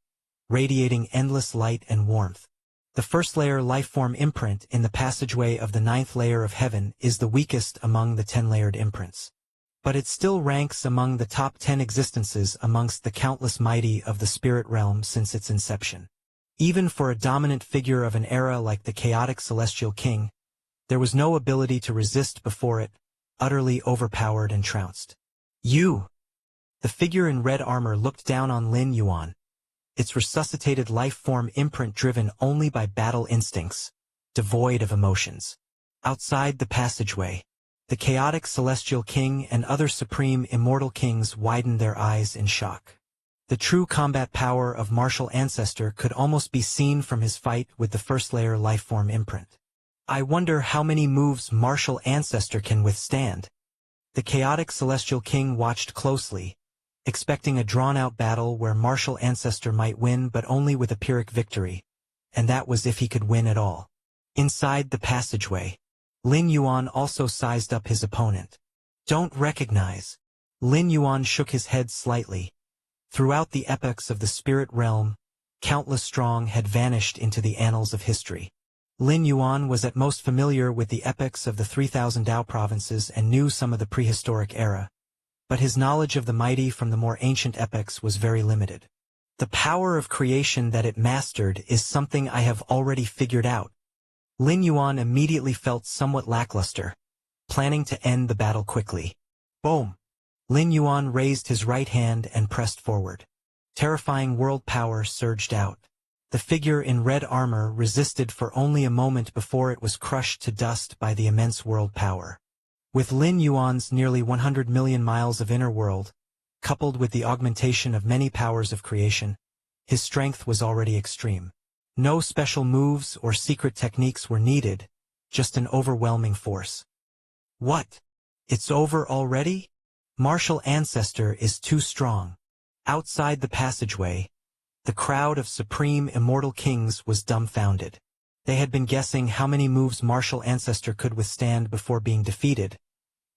radiating endless light and warmth. The first layer lifeform imprint in the passageway of the 9th layer of heaven is the weakest among the 10-layered imprints. But it still ranks among the top 10 existences amongst the countless mighty of the spirit realm since its inception. Even for a dominant figure of an era like the chaotic celestial king, there was no ability to resist before it, utterly overpowered and trounced. You! The figure in red armor looked down on Lin Yuan, its resuscitated life form imprint driven only by battle instincts, devoid of emotions. Outside the passageway, the chaotic celestial king and other supreme immortal kings widened their eyes in shock. The true combat power of martial ancestor could almost be seen from his fight with the first layer lifeform imprint. I wonder how many moves martial ancestor can withstand. The chaotic celestial king watched closely, expecting a drawn-out battle where martial ancestor might win but only with a Pyrrhic victory, and that was if he could win at all. Inside the passageway, Lin Yuan also sized up his opponent. Don't recognize. Lin Yuan shook his head slightly. Throughout the epochs of the spirit realm, countless strong had vanished into the annals of history. Lin Yuan was at most familiar with the epochs of the 3,000 Dao provinces and knew some of the prehistoric era, but his knowledge of the mighty from the more ancient epochs was very limited. The power of creation that it mastered is something I have already figured out. Lin Yuan immediately felt somewhat lackluster, planning to end the battle quickly. Boom! Lin Yuan raised his right hand and pressed forward. Terrifying world power surged out. The figure in red armor resisted for only a moment before it was crushed to dust by the immense world power. With Lin Yuan's nearly 100 million miles of inner world, coupled with the augmentation of many powers of creation, his strength was already extreme. No special moves or secret techniques were needed, just an overwhelming force. What? It's over already? Martial Ancestor is too strong. Outside the passageway, the crowd of supreme immortal kings was dumbfounded. They had been guessing how many moves Martial Ancestor could withstand before being defeated,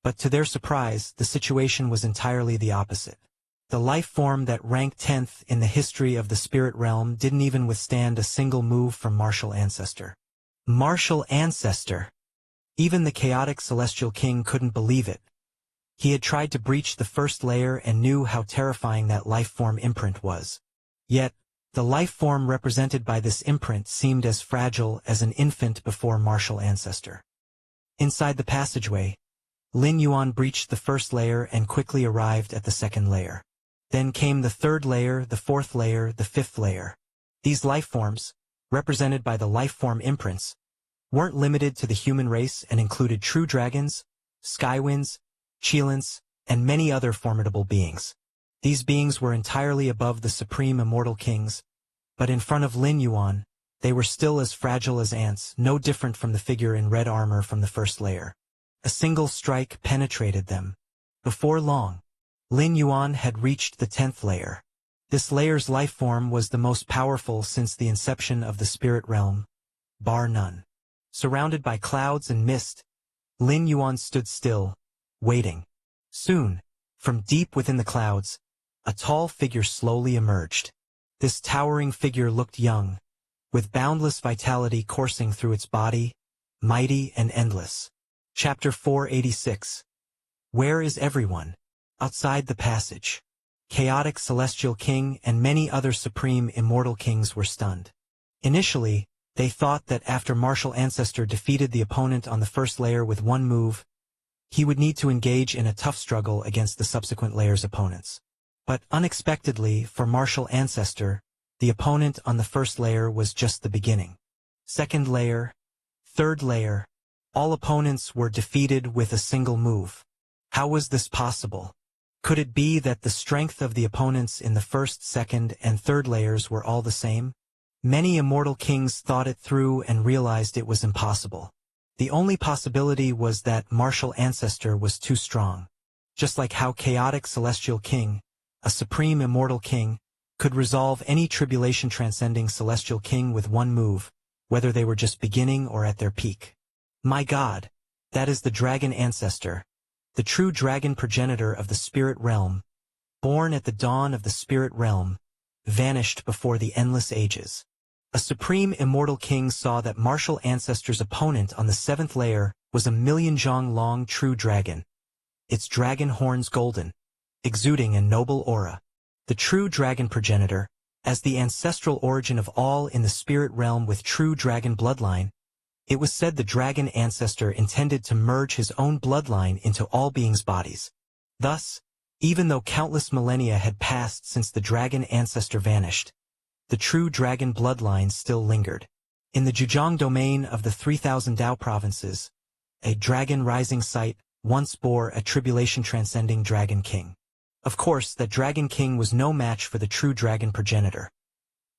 but to their surprise, the situation was entirely the opposite. The life form that ranked 10th in the history of the spirit realm didn't even withstand a single move from Martial Ancestor. Martial Ancestor! Even the chaotic Celestial King couldn't believe it. He had tried to breach the first layer and knew how terrifying that life form imprint was. Yet, the life form represented by this imprint seemed as fragile as an infant before Martial Ancestor. Inside the passageway, Lin Yuan breached the first layer and quickly arrived at the second layer. Then came the third layer, the fourth layer, the fifth layer. These life forms, represented by the life form imprints, weren't limited to the human race and included true dragons, skywinds, Qilins, and many other formidable beings. These beings were entirely above the supreme immortal kings, but in front of Lin Yuan, they were still as fragile as ants, no different from the figure in red armor from the first layer. A single strike penetrated them. Before long, Lin Yuan had reached the 10th layer. This layer's life form was the most powerful since the inception of the spirit realm, bar none. Surrounded by clouds and mist, Lin Yuan stood still, waiting. Soon, from deep within the clouds, a tall figure slowly emerged. This towering figure looked young, with boundless vitality coursing through its body, mighty and endless. Chapter 486. Where is everyone? Outside the passage. Chaotic Celestial King and many other supreme immortal kings were stunned. Initially, they thought that after Martial Ancestor defeated the opponent on the first layer with one move, he would need to engage in a tough struggle against the subsequent layer's opponents. But unexpectedly, for Martial Ancestor, the opponent on the first layer was just the beginning. Second layer, third layer, all opponents were defeated with a single move. How was this possible? Could it be that the strength of the opponents in the first, second, and third layers were all the same? Many immortal kings thought it through and realized it was impossible. The only possibility was that Martial Ancestor was too strong. Just like how Chaotic Celestial King, a supreme immortal king, could resolve any tribulation-transcending celestial king with one move, whether they were just beginning or at their peak. My God, that is the Dragon Ancestor, the true dragon progenitor of the spirit realm, born at the dawn of the spirit realm, vanished before the endless ages. A supreme immortal king saw that Martial Ancestor's opponent on the 7th layer was a million-zhong-long true dragon, its dragon horns golden, exuding a noble aura. The true dragon progenitor, as the ancestral origin of all in the spirit realm with true dragon bloodline, it was said the dragon ancestor intended to merge his own bloodline into all beings' bodies. Thus, even though countless millennia had passed since the dragon ancestor vanished, the true dragon bloodline still lingered. In the Zhejiang domain of the 3000 Dao provinces, a dragon rising site once bore a tribulation-transcending dragon king. Of course, that dragon king was no match for the true dragon progenitor.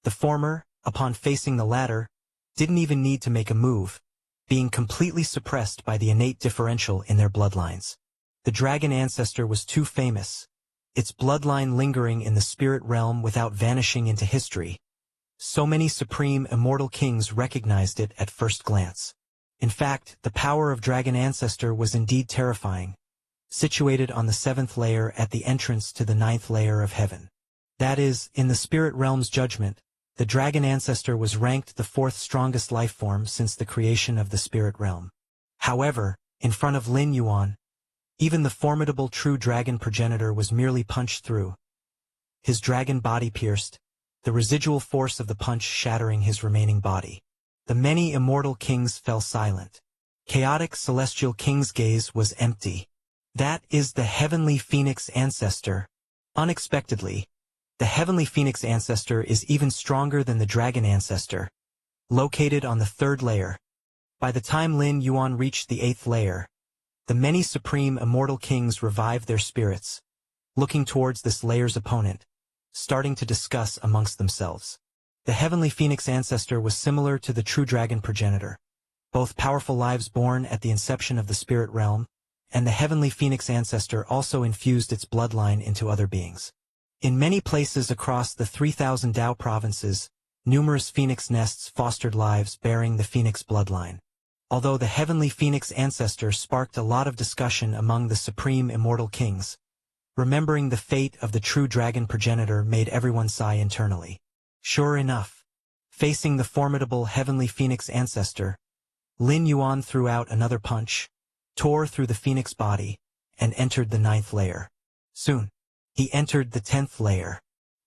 The former, upon facing the latter, didn't even need to make a move, being completely suppressed by the innate differential in their bloodlines. The dragon ancestor was too famous, its bloodline lingering in the spirit realm without vanishing into history. So many supreme immortal kings recognized it at first glance. In fact, the power of dragon ancestor was indeed terrifying, situated on the 7th layer at the entrance to the 9th layer of heaven. That is, in the spirit realm's judgment, the dragon ancestor was ranked the 4th strongest life form since the creation of the spirit realm. However, in front of Lin Yuan, even the formidable true dragon progenitor was merely punched through. His dragon body pierced, the residual force of the punch shattering his remaining body. The many immortal kings fell silent. Chaotic Celestial King's gaze was empty. That is the Heavenly Phoenix Ancestor. Unexpectedly, the Heavenly Phoenix Ancestor is even stronger than the Dragon Ancestor, located on the 3rd layer. By the time Lin Yuan reached the 8th layer, The many supreme immortal kings revived their spirits, looking towards this layer's opponent, starting to discuss amongst themselves. The heavenly phoenix ancestor was similar to the true dragon progenitor, both powerful lives born at the inception of the spirit realm, and the heavenly phoenix ancestor also infused its bloodline into other beings. In many places across the 3,000 Dao provinces, numerous phoenix nests fostered lives bearing the phoenix bloodline. Although the heavenly phoenix ancestor sparked a lot of discussion among the supreme immortal kings, remembering the fate of the true dragon progenitor made everyone sigh internally. Sure enough, facing the formidable heavenly phoenix ancestor, Lin Yuan threw out another punch, tore through the phoenix body, and entered the 9th layer. Soon, he entered the 10th layer.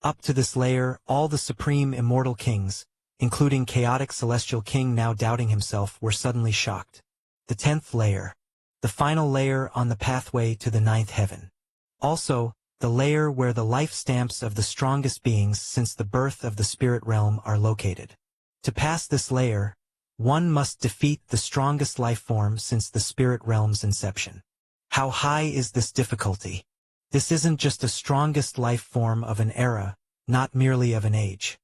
Up to this layer, all the supreme immortal kings, including chaotic celestial king now doubting himself, were suddenly shocked. The 10th layer, the final layer on the pathway to the 9th heaven. Also, the layer where the life stamps of the strongest beings since the birth of the spirit realm are located. To pass this layer, one must defeat the strongest life form since the spirit realm's inception. How high is this difficulty? This isn't just the strongest life form of an era, not merely of an age,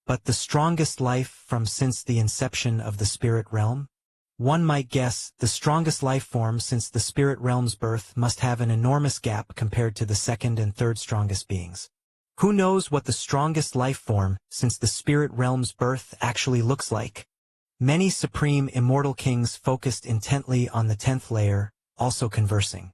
but the strongest life from since the inception of the spirit realm? One might guess the strongest life form since the spirit realm's birth must have an enormous gap compared to the second and third strongest beings. Who knows what the strongest life form since the spirit realm's birth actually looks like? Many supreme immortal kings focused intently on the 10th layer, also conversing.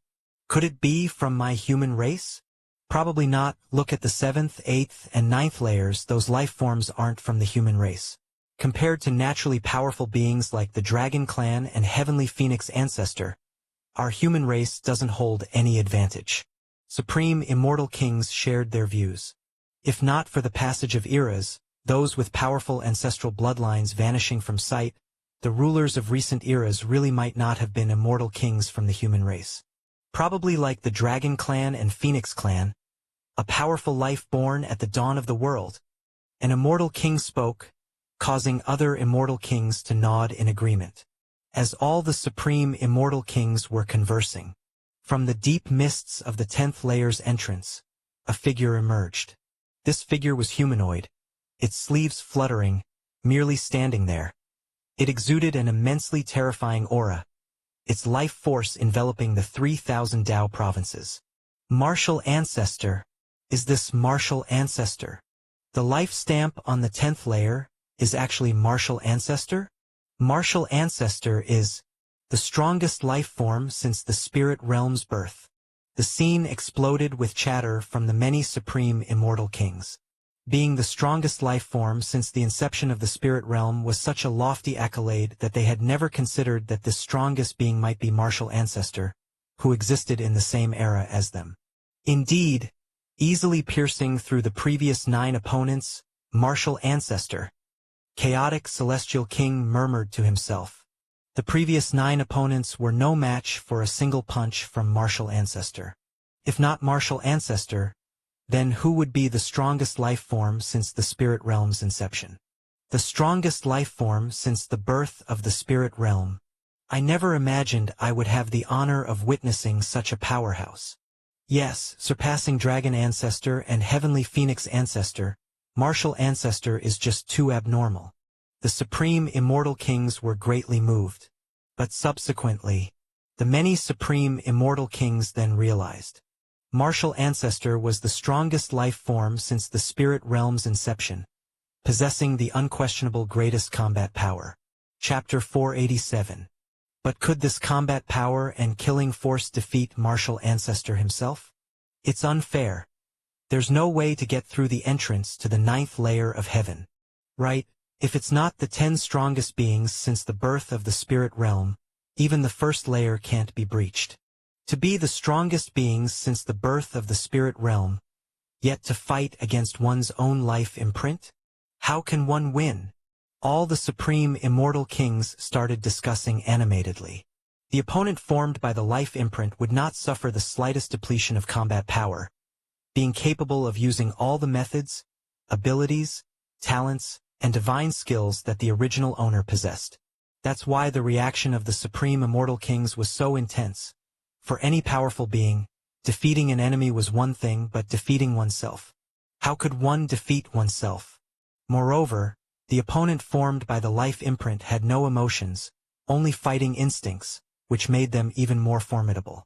Could it be from my human race? Probably not. Look at the 7th, 8th, and 9th layers. Those life forms aren't from the human race. Compared to naturally powerful beings like the Dragon Clan and Heavenly Phoenix Ancestor, our human race doesn't hold any advantage. Supreme immortal kings shared their views. If not for the passage of eras, those with powerful ancestral bloodlines vanishing from sight, the rulers of recent eras really might not have been immortal kings from the human race. Probably like the Dragon Clan and Phoenix Clan, a powerful life born at the dawn of the world. An immortal king spoke, causing other immortal kings to nod in agreement. As all the supreme immortal kings were conversing, from the deep mists of the 10th layer's entrance, a figure emerged. This figure was humanoid, its sleeves fluttering, merely standing there. It exuded an immensely terrifying aura, its life force enveloping the 3,000 Dao provinces. Martial Ancestor. Is this Martial Ancestor? The life stamp on the 10th layer is actually Martial Ancestor? Martial Ancestor is the strongest life form since the spirit realm's birth. The scene exploded with chatter from the many supreme immortal kings. Being the strongest life form since the inception of the spirit realm was such a lofty accolade that they had never considered that this strongest being might be Martial Ancestor, who existed in the same era as them. Indeed, easily piercing through the previous 9 opponents, Martial Ancestor. Chaotic Celestial King murmured to himself. The previous 9 opponents were no match for a single punch from Martial Ancestor. If not Martial Ancestor, then who would be the strongest life form since the spirit realm's inception? The strongest life form since the birth of the spirit realm. I never imagined I would have the honor of witnessing such a powerhouse. Yes, surpassing Dragon Ancestor and Heavenly Phoenix Ancestor, Martial Ancestor is just too abnormal. The supreme immortal kings were greatly moved. But subsequently, the many supreme immortal kings then realized. Martial Ancestor was the strongest life form since the spirit realm's inception, possessing the unquestionable greatest combat power. Chapter 487. But could this combat power and killing force defeat Martial Ancestor himself? It's unfair. There's no way to get through the entrance to the 9th layer of heaven. Right? If it's not the 10 strongest beings since the birth of the spirit realm, even the first layer can't be breached. To be the strongest beings since the birth of the spirit realm, yet to fight against one's own life imprint? How can one win? All the supreme immortal kings started discussing animatedly. The opponent formed by the life imprint would not suffer the slightest depletion of combat power, being capable of using all the methods, abilities, talents, and divine skills that the original owner possessed. That's why the reaction of the supreme immortal kings was so intense, For any powerful being, defeating an enemy was one thing, but defeating oneself. How could one defeat oneself? Moreover, the opponent formed by the life imprint had no emotions, only fighting instincts, which made them even more formidable.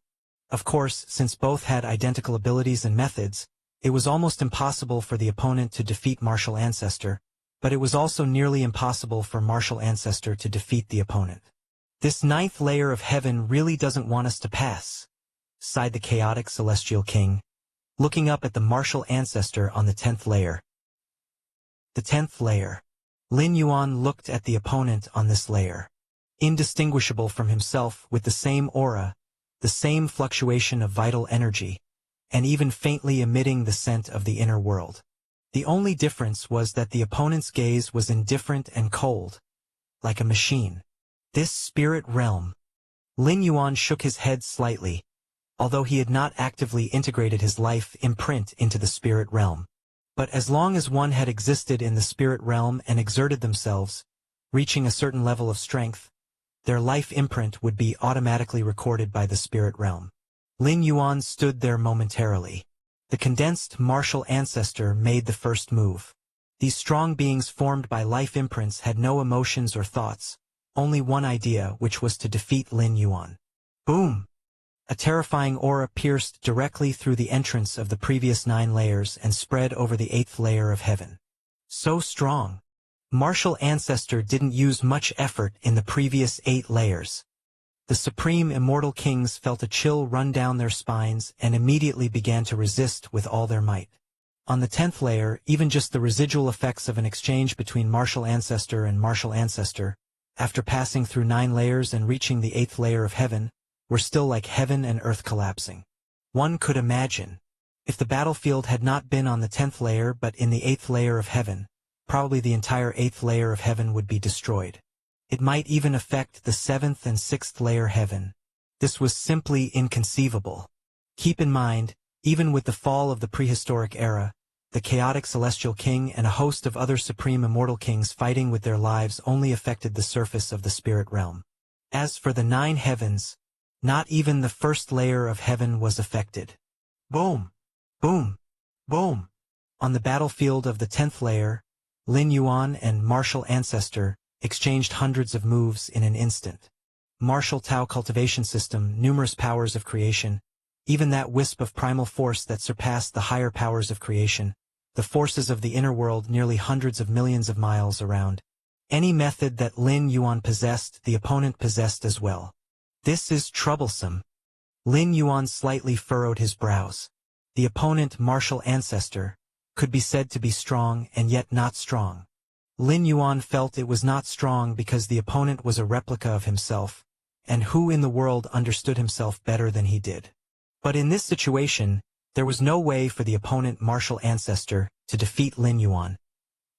Of course, since both had identical abilities and methods, it was almost impossible for the opponent to defeat Martial Ancestor, but it was also nearly impossible for Martial Ancestor to defeat the opponent. This ninth layer of heaven really doesn't want us to pass, sighed the chaotic celestial king, looking up at the Martial Ancestor on the 10th layer. The 10th layer. Lin Yuan looked at the opponent on this layer. Indistinguishable from himself, with the same aura, the same fluctuation of vital energy, and even faintly emitting the scent of the inner world. The only difference was that the opponent's gaze was indifferent and cold, like a machine. This spirit realm. Lin Yuan shook his head slightly, although he had not actively integrated his life imprint into the spirit realm. But as long as one had existed in the spirit realm and exerted themselves, reaching a certain level of strength, their life imprint would be automatically recorded by the spirit realm. Lin Yuan stood there momentarily. The condensed Martial Ancestor made the first move. These strong beings formed by life imprints had no emotions or thoughts, only one idea, which was to defeat Lin Yuan. Boom! A terrifying aura pierced directly through the entrance of the previous 9 layers and spread over the 8th layer of heaven. So strong. Martial Ancestor didn't use much effort in the previous 8 layers. The supreme immortal kings felt a chill run down their spines and immediately began to resist with all their might. On the 10th layer, even just the residual effects of an exchange between Martial Ancestor and Martial Ancestor, after passing through 9 layers and reaching the 8th layer of heaven, were still like heaven and earth collapsing. One could imagine, if the battlefield had not been on the 10th layer but in the 8th layer of heaven, probably the entire 8th layer of heaven would be destroyed. It might even affect the 7th and 6th layer heaven. This was simply inconceivable. Keep in mind, even with the fall of the prehistoric era, the chaotic celestial king and a host of other supreme immortal kings fighting with their lives only affected the surface of the spirit realm. As for the 9 heavens, not even the first layer of heaven was affected. Boom! Boom! Boom! On the battlefield of the 10th layer, Lin Yuan and Martial Ancestor exchanged hundreds of moves in an instant. Martial Tao cultivation system, numerous powers of creation, even that wisp of primal force that surpassed the higher powers of creation, the forces of the inner world nearly hundreds of millions of miles around. Any method that Lin Yuan possessed, the opponent possessed as well. This is troublesome. Lin Yuan slightly furrowed his brows. The opponent, Martial Ancestor, could be said to be strong and yet not strong. Lin Yuan felt it was not strong because the opponent was a replica of himself, and who in the world understood himself better than he did? But in this situation, there was no way for the opponent Martial Ancestor to defeat Lin Yuan.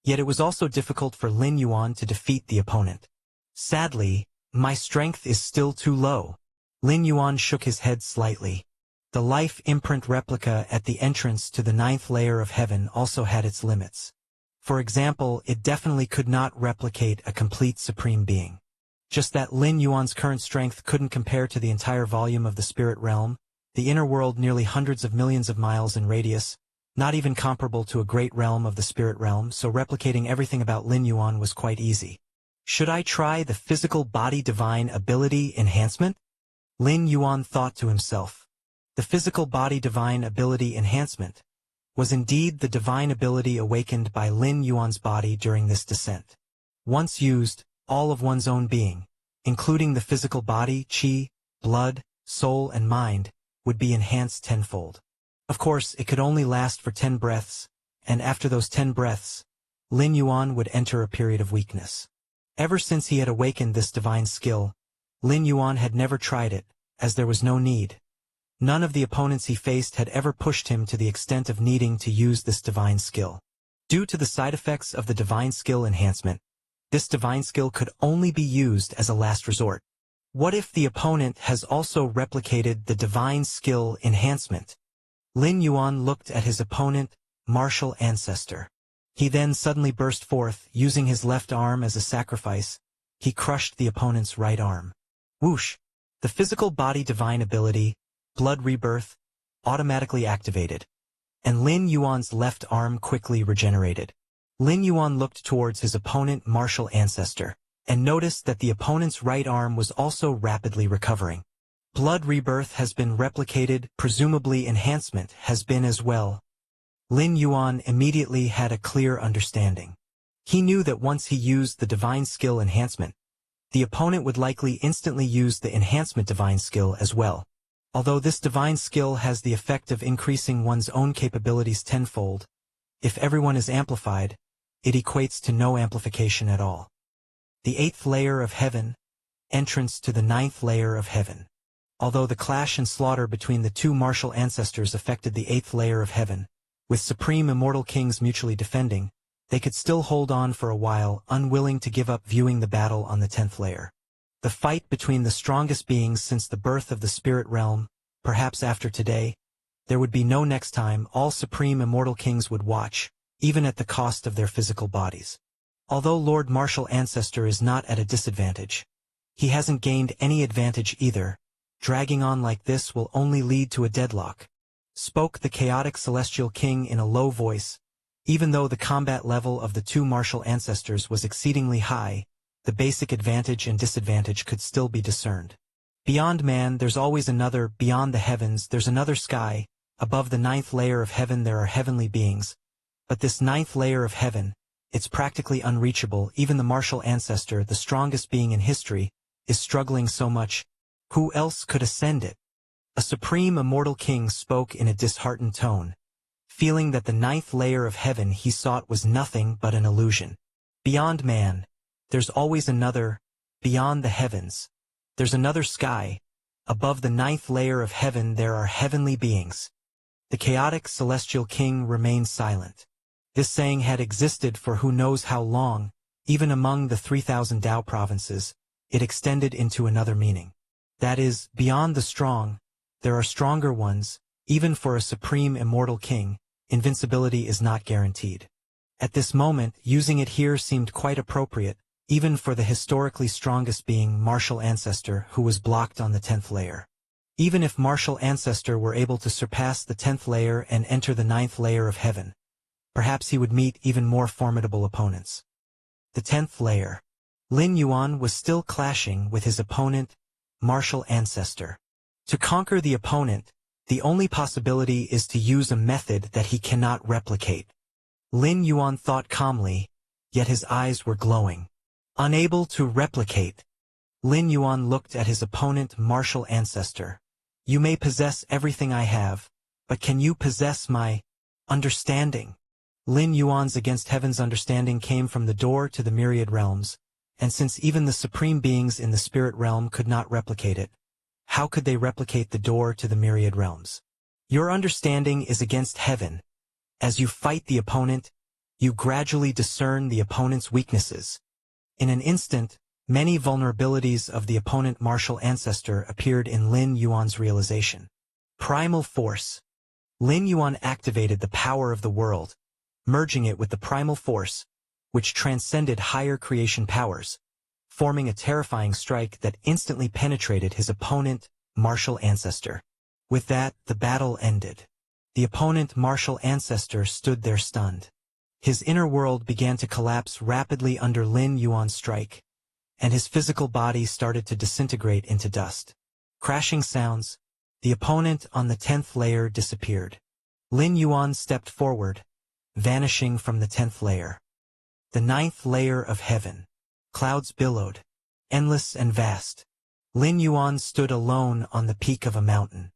Yet it was also difficult for Lin Yuan to defeat the opponent. Sadly, my strength is still too low. Lin Yuan shook his head slightly. The life imprint replica at the entrance to the 9th layer of heaven also had its limits. For example, it definitely could not replicate a complete supreme being. Just that Lin Yuan's current strength couldn't compare to the entire volume of the spirit realm, the inner world nearly hundreds of millions of miles in radius, not even comparable to a great realm of the spirit realm, so replicating everything about Lin Yuan was quite easy. Should I try the physical body divine ability enhancement? Lin Yuan thought to himself. The physical body divine ability enhancement was indeed the divine ability awakened by Lin Yuan's body during this descent. Once used, all of one's own being, including the physical body, qi, blood, soul and mind, would be enhanced tenfold. Of course, it could only last for 10 breaths, and after those 10 breaths, Lin Yuan would enter a period of weakness. Ever since he had awakened this divine skill, Lin Yuan had never tried it, as there was no need. None of the opponents he faced had ever pushed him to the extent of needing to use this divine skill. Due to the side effects of the divine skill enhancement, this divine skill could only be used as a last resort. What if the opponent has also replicated the divine skill enhancement? Lin Yuan looked at his opponent, Martial Ancestor. He then suddenly burst forth, using his left arm as a sacrifice. He crushed the opponent's right arm. Whoosh! The physical body divine ability, blood rebirth, automatically activated. And Lin Yuan's left arm quickly regenerated. Lin Yuan looked towards his opponent martial ancestor, and noticed that the opponent's right arm was also rapidly recovering. Blood rebirth has been replicated, presumably enhancement has been as well. Lin Yuan immediately had a clear understanding. He knew that once he used the divine skill enhancement, the opponent would likely instantly use the enhancement divine skill as well. Although this divine skill has the effect of increasing one's own capabilities tenfold, if everyone is amplified, it equates to no amplification at all. The 8th layer of heaven, entrance to the 9th layer of heaven. Although the clash and slaughter between the two martial ancestors affected the 8th layer of heaven, with supreme immortal kings mutually defending, they could still hold on for a while, unwilling to give up viewing the battle on the 10th layer. The fight between the strongest beings since the birth of the spirit realm, perhaps after today, there would be no next time. All supreme immortal kings would watch, even at the cost of their physical bodies. Although Lord Martial Ancestor is not at a disadvantage, he hasn't gained any advantage either. Dragging on like this will only lead to a deadlock, spoke the chaotic celestial king in a low voice. Even though the combat level of the two martial ancestors was exceedingly high, the basic advantage and disadvantage could still be discerned. Beyond man there's always another, beyond the heavens there's another sky, above the 9th layer of heaven there are heavenly beings. But this 9th layer of heaven, it's practically unreachable. Even the martial ancestor, the strongest being in history, is struggling so much. Who else could ascend it? A supreme immortal king spoke in a disheartened tone, feeling that the 9th layer of heaven he sought was nothing but an illusion. Beyond man, there's always another, beyond the heavens, there's another sky, above the 9th layer of heaven there are heavenly beings. The chaotic celestial king remained silent. This saying had existed for who knows how long, even among the 3,000 Tao provinces, it extended into another meaning. That is, beyond the strong, there are stronger ones. Even for a supreme immortal king, invincibility is not guaranteed. At this moment, using it here seemed quite appropriate, even for the historically strongest being martial ancestor who was blocked on the 10th layer. Even if martial ancestor were able to surpass the 10th layer and enter the 9th layer of heaven, perhaps he would meet even more formidable opponents. The 10th layer. Lin Yuan was still clashing with his opponent, martial ancestor. To conquer the opponent, the only possibility is to use a method that he cannot replicate. Lin Yuan thought calmly, yet his eyes were glowing. Unable to replicate. Lin Yuan looked at his opponent martial ancestor. You may possess everything I have, but can you possess my understanding? Lin Yuan's against heaven's understanding came from the door to the myriad realms, and since even the supreme beings in the spirit realm could not replicate it, how could they replicate the door to the myriad realms? Your understanding is against heaven. As you fight the opponent, you gradually discern the opponent's weaknesses. In an instant, many vulnerabilities of the opponent martial ancestor appeared in Lin Yuan's realization. Primal force. Lin Yuan activated the power of the world, merging it with the primal force, which transcended higher creation powers, forming a terrifying strike that instantly penetrated his opponent, martial ancestor. With that, the battle ended. The opponent, martial ancestor, stood there stunned. His inner world began to collapse rapidly under Lin Yuan's strike, and his physical body started to disintegrate into dust. Crashing sounds. The opponent on the 10th layer disappeared. Lin Yuan stepped forward, vanishing from the 10th layer. The 9th layer of heaven. Clouds billowed, endless and vast. Lin Yuan stood alone on the peak of a mountain.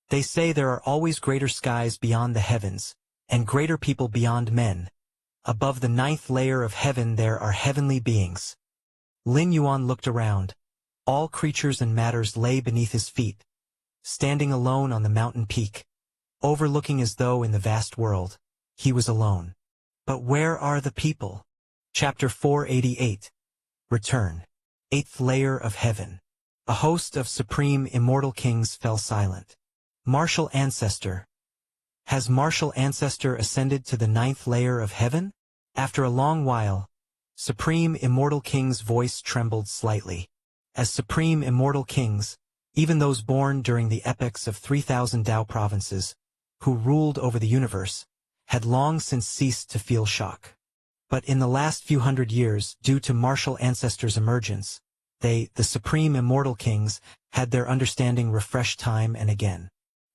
They say there are always greater skies beyond the heavens, and greater people beyond men. Above the 9th layer of heaven there are heavenly beings. Lin Yuan looked around. All creatures and matters lay beneath his feet, standing alone on the mountain peak, overlooking as though in the vast world, he was alone. But where are the people? Chapter 488. Return. 8th layer of heaven. A host of supreme immortal kings fell silent. Martial ancestor. Has martial ancestor ascended to the 9th layer of heaven? After a long while, supreme immortal king's voice trembled slightly. As supreme immortal kings, Even those born during the epochs of 3,000 Tao provinces, who ruled over the universe, had long since ceased to feel shock. But in the last few hundred years, due to martial ancestors' emergence, they, the supreme immortal kings, had their understanding refreshed time and again.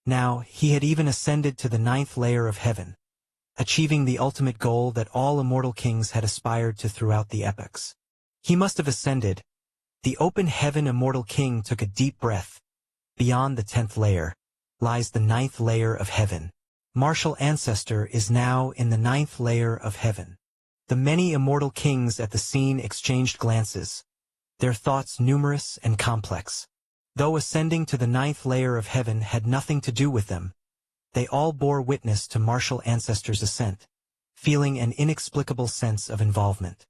Now, he had even ascended to the 9th layer of heaven, achieving the ultimate goal that all immortal kings had aspired to throughout the epochs. He must have ascended. The open heaven immortal king took a deep breath. Beyond the 10th layer lies the 9th layer of heaven. Martial ancestor is now in the 9th layer of heaven. The many immortal kings at the scene exchanged glances, their thoughts numerous and complex. Though ascending to the 9th layer of heaven had nothing to do with them, they all bore witness to martial ancestors' ascent, feeling an inexplicable sense of involvement.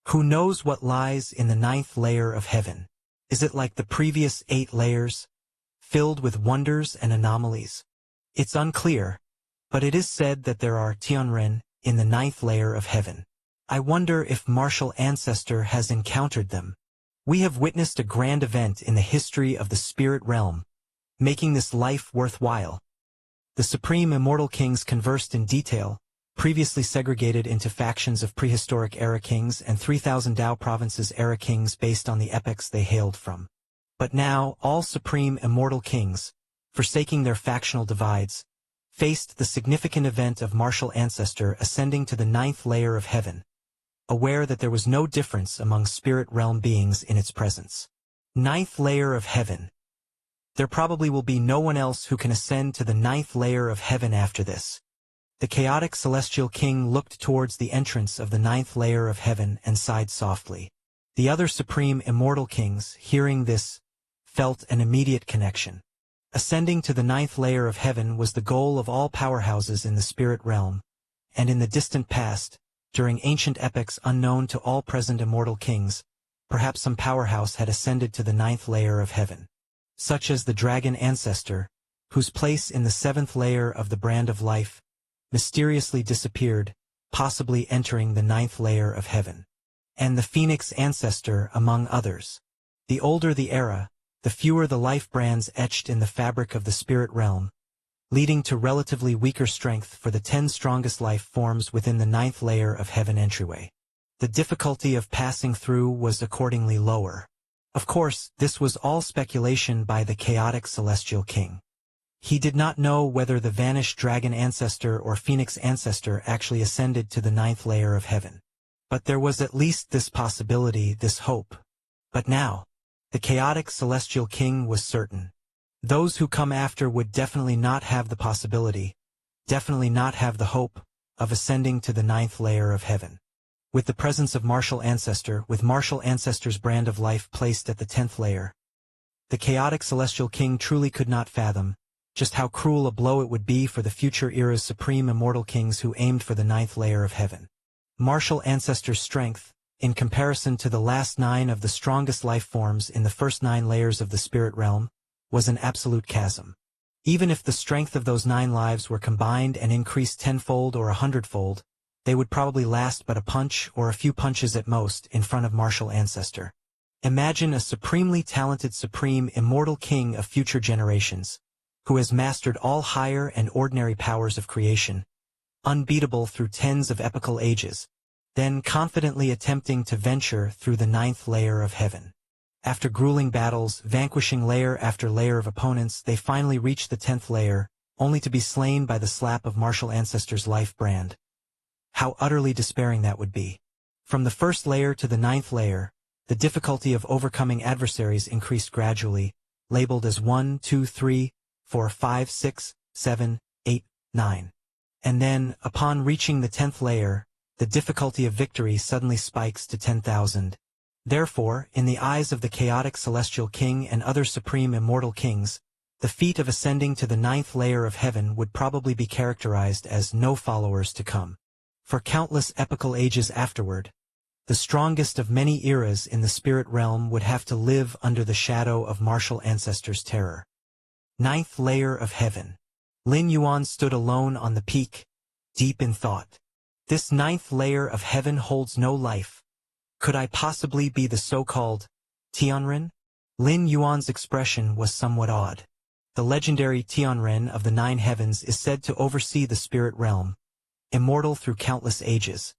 Who knows what lies in the 9th layer of heaven? Is it like the previous 8 layers, filled with wonders and anomalies? It's unclear, but it is said that there are Tianren in the 9th layer of heaven. I wonder if martial ancestor has encountered them. We have witnessed a grand event in the history of the spirit realm, making this life worthwhile. The supreme immortal kings conversed in detail, previously segregated into factions of prehistoric era kings and 3,000 Tao provinces era kings based on the epochs they hailed from. But now, all supreme immortal kings, forsaking their factional divides, faced the significant event of martial ancestor ascending to the 9th layer of heaven, aware that there was no difference among spirit realm beings in its presence. 9th layer of heaven. There probably will be no one else who can ascend to the 9th layer of heaven after this. The chaotic celestial king looked towards the entrance of the 9th layer of heaven and sighed softly. The other supreme immortal kings, hearing this, felt an immediate connection. Ascending to the 9th layer of heaven was the goal of all powerhouses in the spirit realm, and in the distant past, during ancient epochs unknown to all present immortal kings, perhaps some powerhouse had ascended to the 9th layer of heaven. Such as the dragon ancestor, whose place in the 7th layer of the brand of life mysteriously disappeared, possibly entering the 9th layer of heaven. And the phoenix ancestor, among others. The older the era, the fewer the life brands etched in the fabric of the spirit realm, leading to relatively weaker strength for the 10 strongest life forms within the 9th layer of heaven entryway. The difficulty of passing through was accordingly lower. Of course, this was all speculation by the chaotic celestial king. He did not know whether the vanished dragon ancestor or phoenix ancestor actually ascended to the 9th layer of heaven. But there was at least this possibility, this hope. But now, the chaotic celestial king was certain. Those who come after would definitely not have the possibility, definitely not have the hope, of ascending to the 9th layer of heaven. With the presence of martial ancestor, with martial ancestor's brand of life placed at the 10th layer, the chaotic celestial king truly could not fathom just how cruel a blow it would be for the future era's supreme immortal kings who aimed for the 9th layer of heaven. Martial ancestor's strength, in comparison to the last 9 of the strongest life forms in the first 9 layers of the spirit realm, was an absolute chasm. Even if the strength of those 9 lives were combined and increased 10-fold or 100-fold, they would probably last but a punch or a few punches at most in front of martial ancestor. Imagine a supremely talented supreme immortal king of future generations, who has mastered all higher and ordinary powers of creation, unbeatable through tens of epochal ages, then confidently attempting to venture through the 9th layer of heaven. After grueling battles, vanquishing layer after layer of opponents, they finally reach the 10th layer, only to be slain by the slap of martial ancestor's life brand. How utterly despairing that would be. From the 1st layer to the 9th layer, the difficulty of overcoming adversaries increased gradually, labeled as 1, 2, 3, 4, 5, 6, 7, 8, 9. And then, upon reaching the 10th layer, the difficulty of victory suddenly spikes to 10,000. Therefore, in the eyes of the chaotic celestial king and other supreme immortal kings, the feat of ascending to the 9th layer of heaven would probably be characterized as no followers to come. For countless epochal ages afterward, the strongest of many eras in the spirit realm would have to live under the shadow of martial ancestors' terror. 9th layer of heaven. Lin Yuan stood alone on the peak, deep in thought. This 9th layer of heaven holds no life. Could I possibly be the so-called Tianren? Lin Yuan's expression was somewhat odd. The legendary Tianren of the Nine Heavens is said to oversee the spirit realm, immortal through countless ages,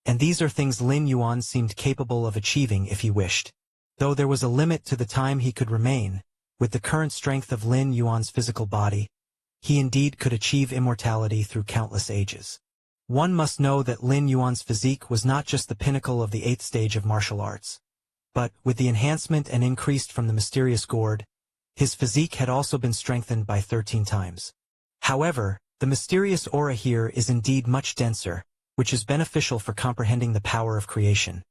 and these are things Lin Yuan seemed capable of achieving if he wished. Though there was a limit to the time he could remain, with the current strength of Lin Yuan's physical body, he indeed could achieve immortality through countless ages. One must know that Lin Yuan's physique was not just the pinnacle of the 8th stage of martial arts, but, with the enhancement and increased from the mysterious gourd, his physique had also been strengthened by 13 times. However, the mysterious aura here is indeed much denser, which is beneficial for comprehending the power of creation.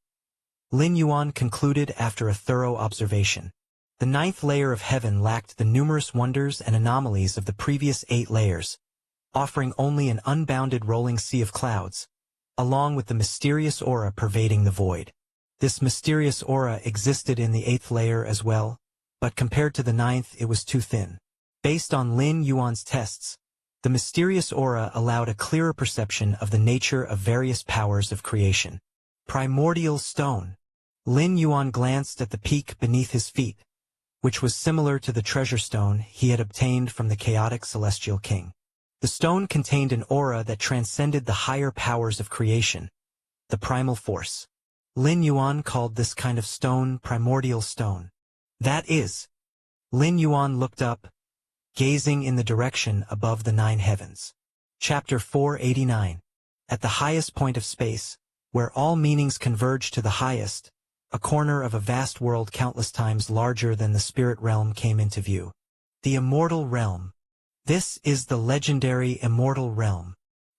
Lin Yuan concluded after a thorough observation. The 9th layer of heaven lacked the numerous wonders and anomalies of the previous 8 layers, offering only an unbounded rolling sea of clouds, along with the mysterious aura pervading the void. This mysterious aura existed in the 8th layer as well, but compared to the 9th it was too thin. Based on Lin Yuan's tests, the mysterious aura allowed a clearer perception of the nature of various powers of creation. Primordial stone. Lin Yuan glanced at the peak beneath his feet, which was similar to the treasure stone he had obtained from the chaotic celestial king. The stone contained an aura that transcended the higher powers of creation, the primal force. Lin Yuan called this kind of stone primordial stone. That is. Lin Yuan looked up, gazing in the direction above the 9 heavens. Chapter 489. At the highest point of space, where all meanings converge to the highest, a corner of a vast world countless times larger than the spirit realm came into view. The immortal realm. This is the legendary immortal realm.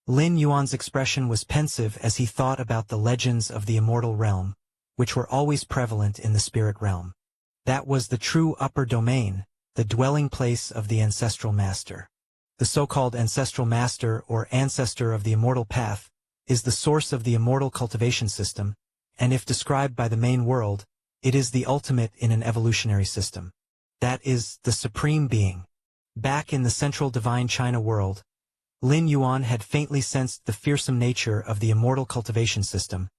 Lin Yuan's expression was pensive as he thought about the legends of the immortal realm, which were always prevalent in the spirit realm. That was the true upper domain, the dwelling place of the ancestral master. The so-called ancestral master or ancestor of the immortal path is the source of the immortal cultivation system, and if described by the main world, it is the ultimate in an evolutionary system. That is, the supreme being. Back in the central divine China world, Lin Yuan had faintly sensed the fearsome nature of the immortal cultivation system,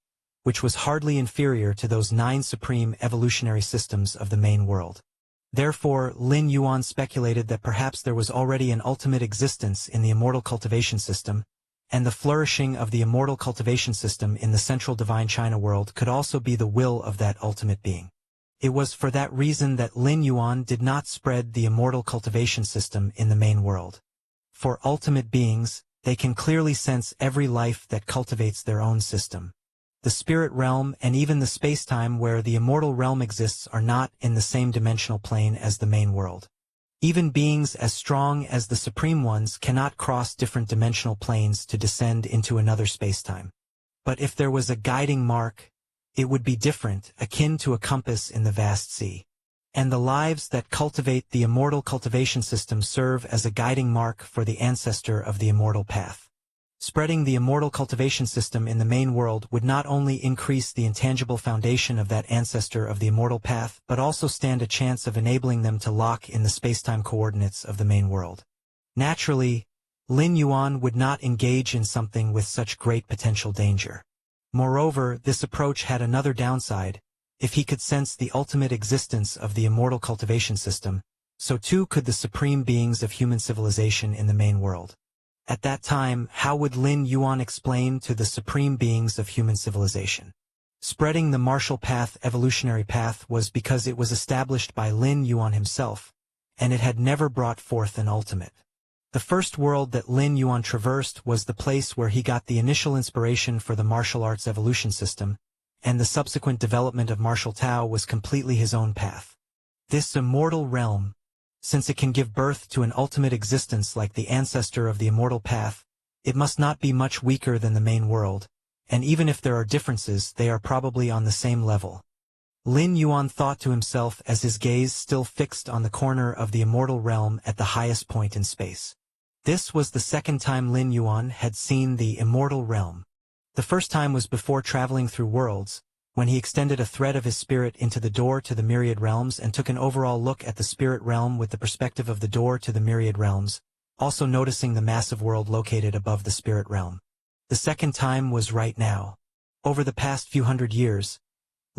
which was hardly inferior to those 9 supreme evolutionary systems of the main world. Therefore, Lin Yuan speculated that perhaps there was already an ultimate existence in the immortal cultivation system, and the flourishing of the immortal cultivation system in the central divine China world could also be the will of that ultimate being. It was for that reason that Lin Yuan did not spread the immortal cultivation system in the main world. For ultimate beings, they can clearly sense every life that cultivates their own system. The spirit realm and even the space-time where the immortal realm exists are not in the same dimensional plane as the main world. Even beings as strong as the supreme ones cannot cross different dimensional planes to descend into another space-time. But if there was a guiding mark, it would be different, akin to a compass in the vast sea. And the lives that cultivate the immortal cultivation system serve as a guiding mark for the ancestor of the immortal path. Spreading the immortal cultivation system in the main world would not only increase the intangible foundation of that ancestor of the immortal path, but also stand a chance of enabling them to lock in the spacetime coordinates of the main world. Naturally, Lin Yuan would not engage in something with such great potential danger. Moreover, this approach had another downside. If he could sense the ultimate existence of the immortal cultivation system, so too could the supreme beings of human civilization in the main world. At that time, how would Lin Yuan explain to the supreme beings of human civilization? Spreading the martial path evolutionary path was because it was established by Lin Yuan himself, and it had never brought forth an ultimate. The first world that Lin Yuan traversed was the place where he got the initial inspiration for the martial arts evolution system, and the subsequent development of martial Tao was completely his own path. This immortal realm, since it can give birth to an ultimate existence like the ancestor of the immortal path, it must not be much weaker than the main world, and even if there are differences, they are probably on the same level. Lin Yuan thought to himself as his gaze still fixed on the corner of the immortal realm at the highest point in space. This was the second time Lin Yuan had seen the immortal realm. The first time was before traveling through worlds, when he extended a thread of his spirit into the door to the myriad realms and took an overall look at the spirit realm with the perspective of the door to the myriad realms, also noticing the massive world located above the spirit realm. The second time was right now. Over the past few hundred years,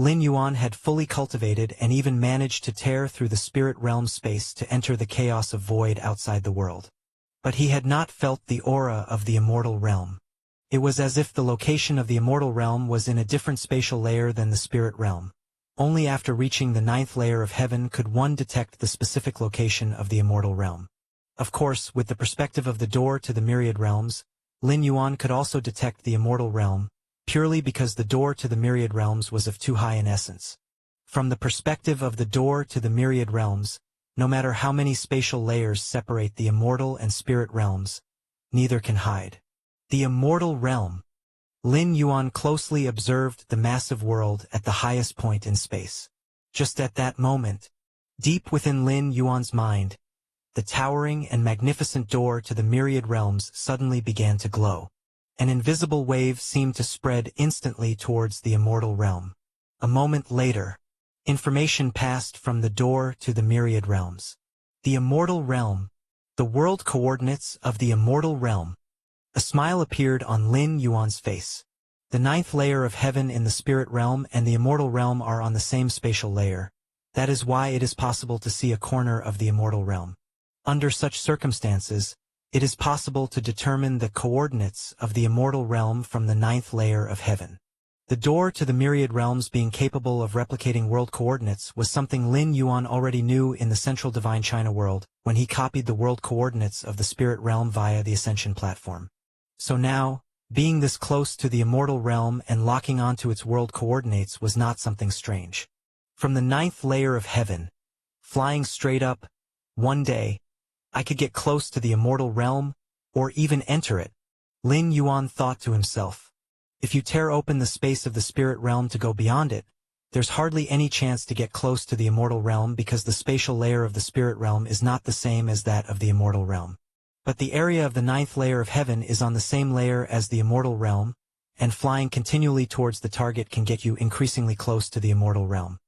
Lin Yuan had fully cultivated and even managed to tear through the spirit realm space to enter the chaos of void outside the world. But he had not felt the aura of the immortal realm. It was as if the location of the immortal realm was in a different spatial layer than the spirit realm. Only after reaching the 9th layer of heaven could one detect the specific location of the immortal realm. Of course, with the perspective of the door to the myriad realms, Lin Yuan could also detect the immortal realm, purely because the door to the myriad realms was of too high an essence. From the perspective of the door to the myriad realms, no matter how many spatial layers separate the immortal and spirit realms, neither can hide. The immortal realm. Lin Yuan closely observed the massive world at the highest point in space. Just at that moment, deep within Lin Yuan's mind, the towering and magnificent door to the myriad realms suddenly began to glow. An invisible wave seemed to spread instantly towards the immortal realm. A moment later, information passed from the door to the myriad realms. The immortal realm. The world coordinates of the immortal realm. A smile appeared on Lin Yuan's face. The 9th layer of heaven in the spirit realm and the immortal realm are on the same spatial layer. That is why it is possible to see a corner of the immortal realm. Under such circumstances, it is possible to determine the coordinates of the immortal realm from the 9th layer of heaven. The door to the myriad realms being capable of replicating world coordinates was something Lin Yuan already knew in the central divine China world when he copied the world coordinates of the spirit realm via the Ascension platform. So now, being this close to the immortal realm and locking onto its world coordinates was not something strange. From the 9th layer of heaven, flying straight up, one day, I could get close to the immortal realm, or even enter it. Lin Yuan thought to himself. If you tear open the space of the spirit realm to go beyond it, there's hardly any chance to get close to the immortal realm because the spatial layer of the spirit realm is not the same as that of the immortal realm. But the area of the 9th layer of heaven is on the same layer as the immortal realm, and flying continually towards the target can get you increasingly close to the immortal realm.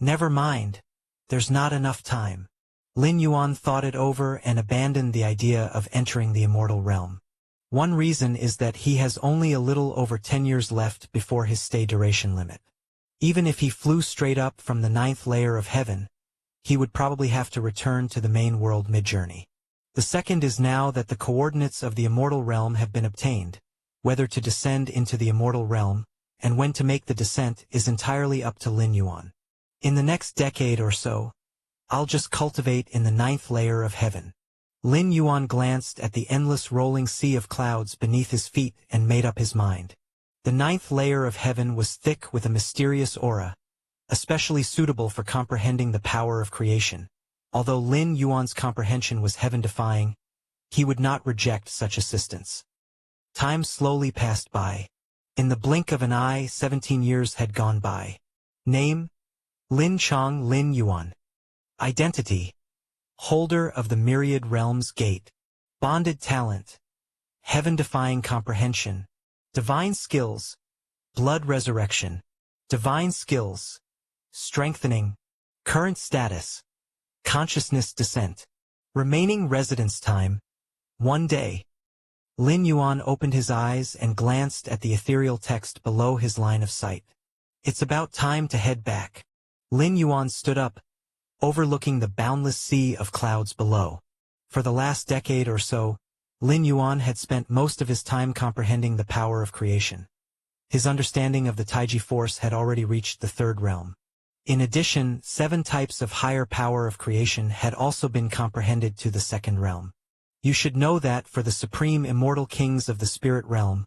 Never mind, there's not enough time. Lin Yuan thought it over and abandoned the idea of entering the immortal realm. One reason is that he has only a little over 10 years left before his stay duration limit. Even if he flew straight up from the 9th layer of heaven, he would probably have to return to the main world mid-journey. The second is now that the coordinates of the immortal realm have been obtained, whether to descend into the immortal realm, and when to make the descent is entirely up to Lin Yuan. In the next decade or so, I'll just cultivate in the 9th layer of heaven. Lin Yuan glanced at the endless rolling sea of clouds beneath his feet and made up his mind. The 9th layer of heaven was thick with a mysterious aura, especially suitable for comprehending the power of creation. Although Lin Yuan's comprehension was heaven-defying, he would not reject such assistance. Time slowly passed by. In the blink of an eye, 17 years had gone by. Name: Lin Chong Lin Yuan. Identity: holder of the myriad realms gate. Bonded talent: heaven-defying comprehension. Divine skills: blood resurrection. Divine skills: strengthening. Current status: consciousness descent. Remaining residence time: 1 day. Lin Yuan opened his eyes and glanced at the ethereal text below his line of sight. It's about time to head back. Lin Yuan stood up, overlooking the boundless sea of clouds below. For the last decade or so, Lin Yuan had spent most of his time comprehending the power of creation. His understanding of the Taiji force had already reached the 3rd realm. In addition, 7 types of higher power of creation had also been comprehended to the 2nd realm. You should know that for the supreme immortal kings of the spirit realm,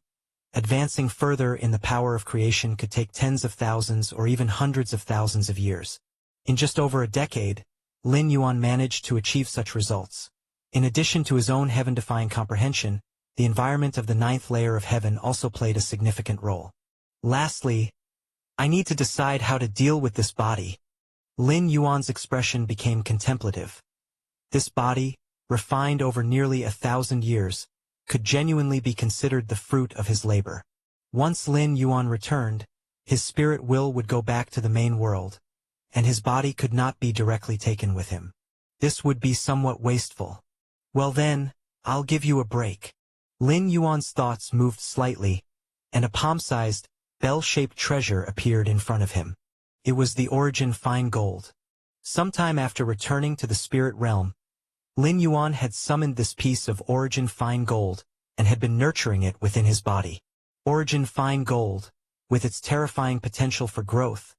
advancing further in the power of creation could take tens of thousands or even hundreds of thousands of years. In just over a decade, Lin Yuan managed to achieve such results. In addition to his own heaven-defying comprehension, the environment of the 9th layer of heaven also played a significant role. Lastly, I need to decide how to deal with this body. Lin Yuan's expression became contemplative. This body, refined over nearly 1,000 years, could genuinely be considered the fruit of his labor. Once Lin Yuan returned, his spirit will would go back to the main world, and his body could not be directly taken with him. This would be somewhat wasteful. Well then, I'll give you a break. Lin Yuan's thoughts moved slightly, and a palm-sized, bell-shaped treasure appeared in front of him. It was the origin fine gold. Sometime after returning to the spirit realm, Lin Yuan had summoned this piece of origin fine gold and had been nurturing it within his body. Origin fine gold, with its terrifying potential for growth,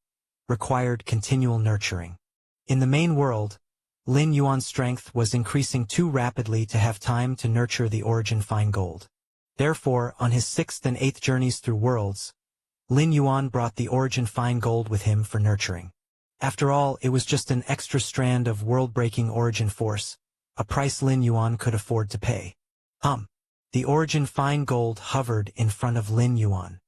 required continual nurturing. In the main world, Lin Yuan's strength was increasing too rapidly to have time to nurture the origin fine gold. Therefore, on his 6th and 8th journeys through worlds, Lin Yuan brought the origin fine gold with him for nurturing. After all, it was just an extra strand of world-breaking origin force, a price Lin Yuan could afford to pay. The origin fine gold hovered in front of Lin Yuan.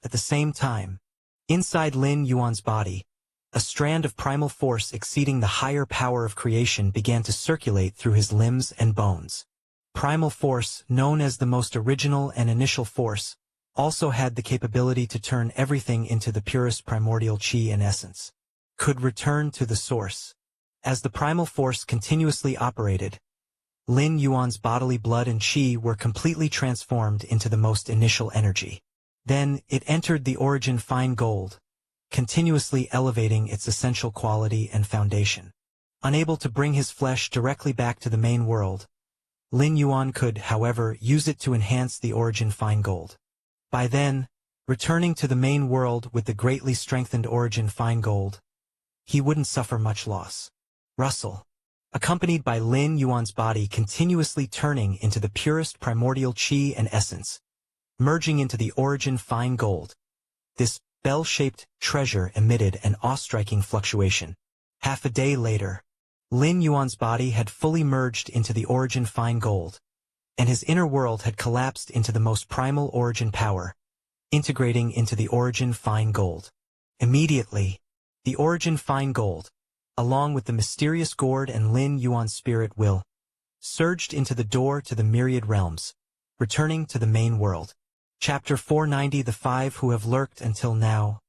At the same time, inside Lin Yuan's body, a strand of primal force exceeding the higher power of creation began to circulate through his limbs and bones. Primal force, known as the most original and initial force, also had the capability to turn everything into the purest primordial chi and essence. Could return to the source. As the primal force continuously operated, Lin Yuan's bodily blood and chi were completely transformed into the most initial energy. Then, it entered the origin fine gold, continuously elevating its essential quality and foundation. Unable to bring his flesh directly back to the main world, Lin Yuan could, however, use it to enhance the origin fine gold. By then, returning to the main world with the greatly strengthened origin fine gold, he wouldn't suffer much loss. Rustle. Accompanied by Lin Yuan's body continuously turning into the purest primordial chi and essence, merging into the origin fine gold. This bell-shaped treasure emitted an awe-striking fluctuation. Half a day later, Lin Yuan's body had fully merged into the origin fine gold, and his inner world had collapsed into the most primal origin power, integrating into the origin fine gold. Immediately, the origin fine gold, along with the mysterious gourd and Lin Yuan's spirit will, surged into the door to the myriad realms, returning to the main world. Chapter 490 The Five Who Have Lurked Until Now.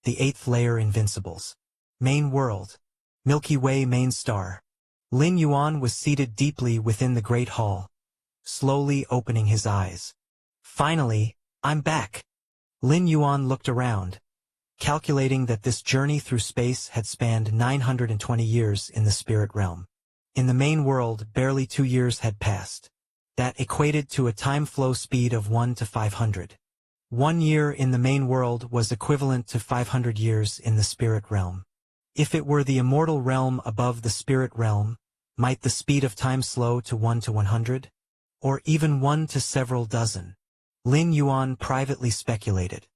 The 8th Layer Invincibles. Main World. Milky Way Main Star. Lin Yuan was seated deeply within the Great Hall, slowly opening his eyes. Finally, I'm back. Lin Yuan looked around, calculating that this journey through space had spanned 920 years in the spirit realm. In the main world, barely 2 years had passed. That equated to a time flow speed of 1 to 500. 1 year in the main world was equivalent to 500 years in the spirit realm. If it were the immortal realm above the spirit realm, might the speed of time slow to 1 to 100? Or even 1 to several dozen? Lin Yuan privately speculated.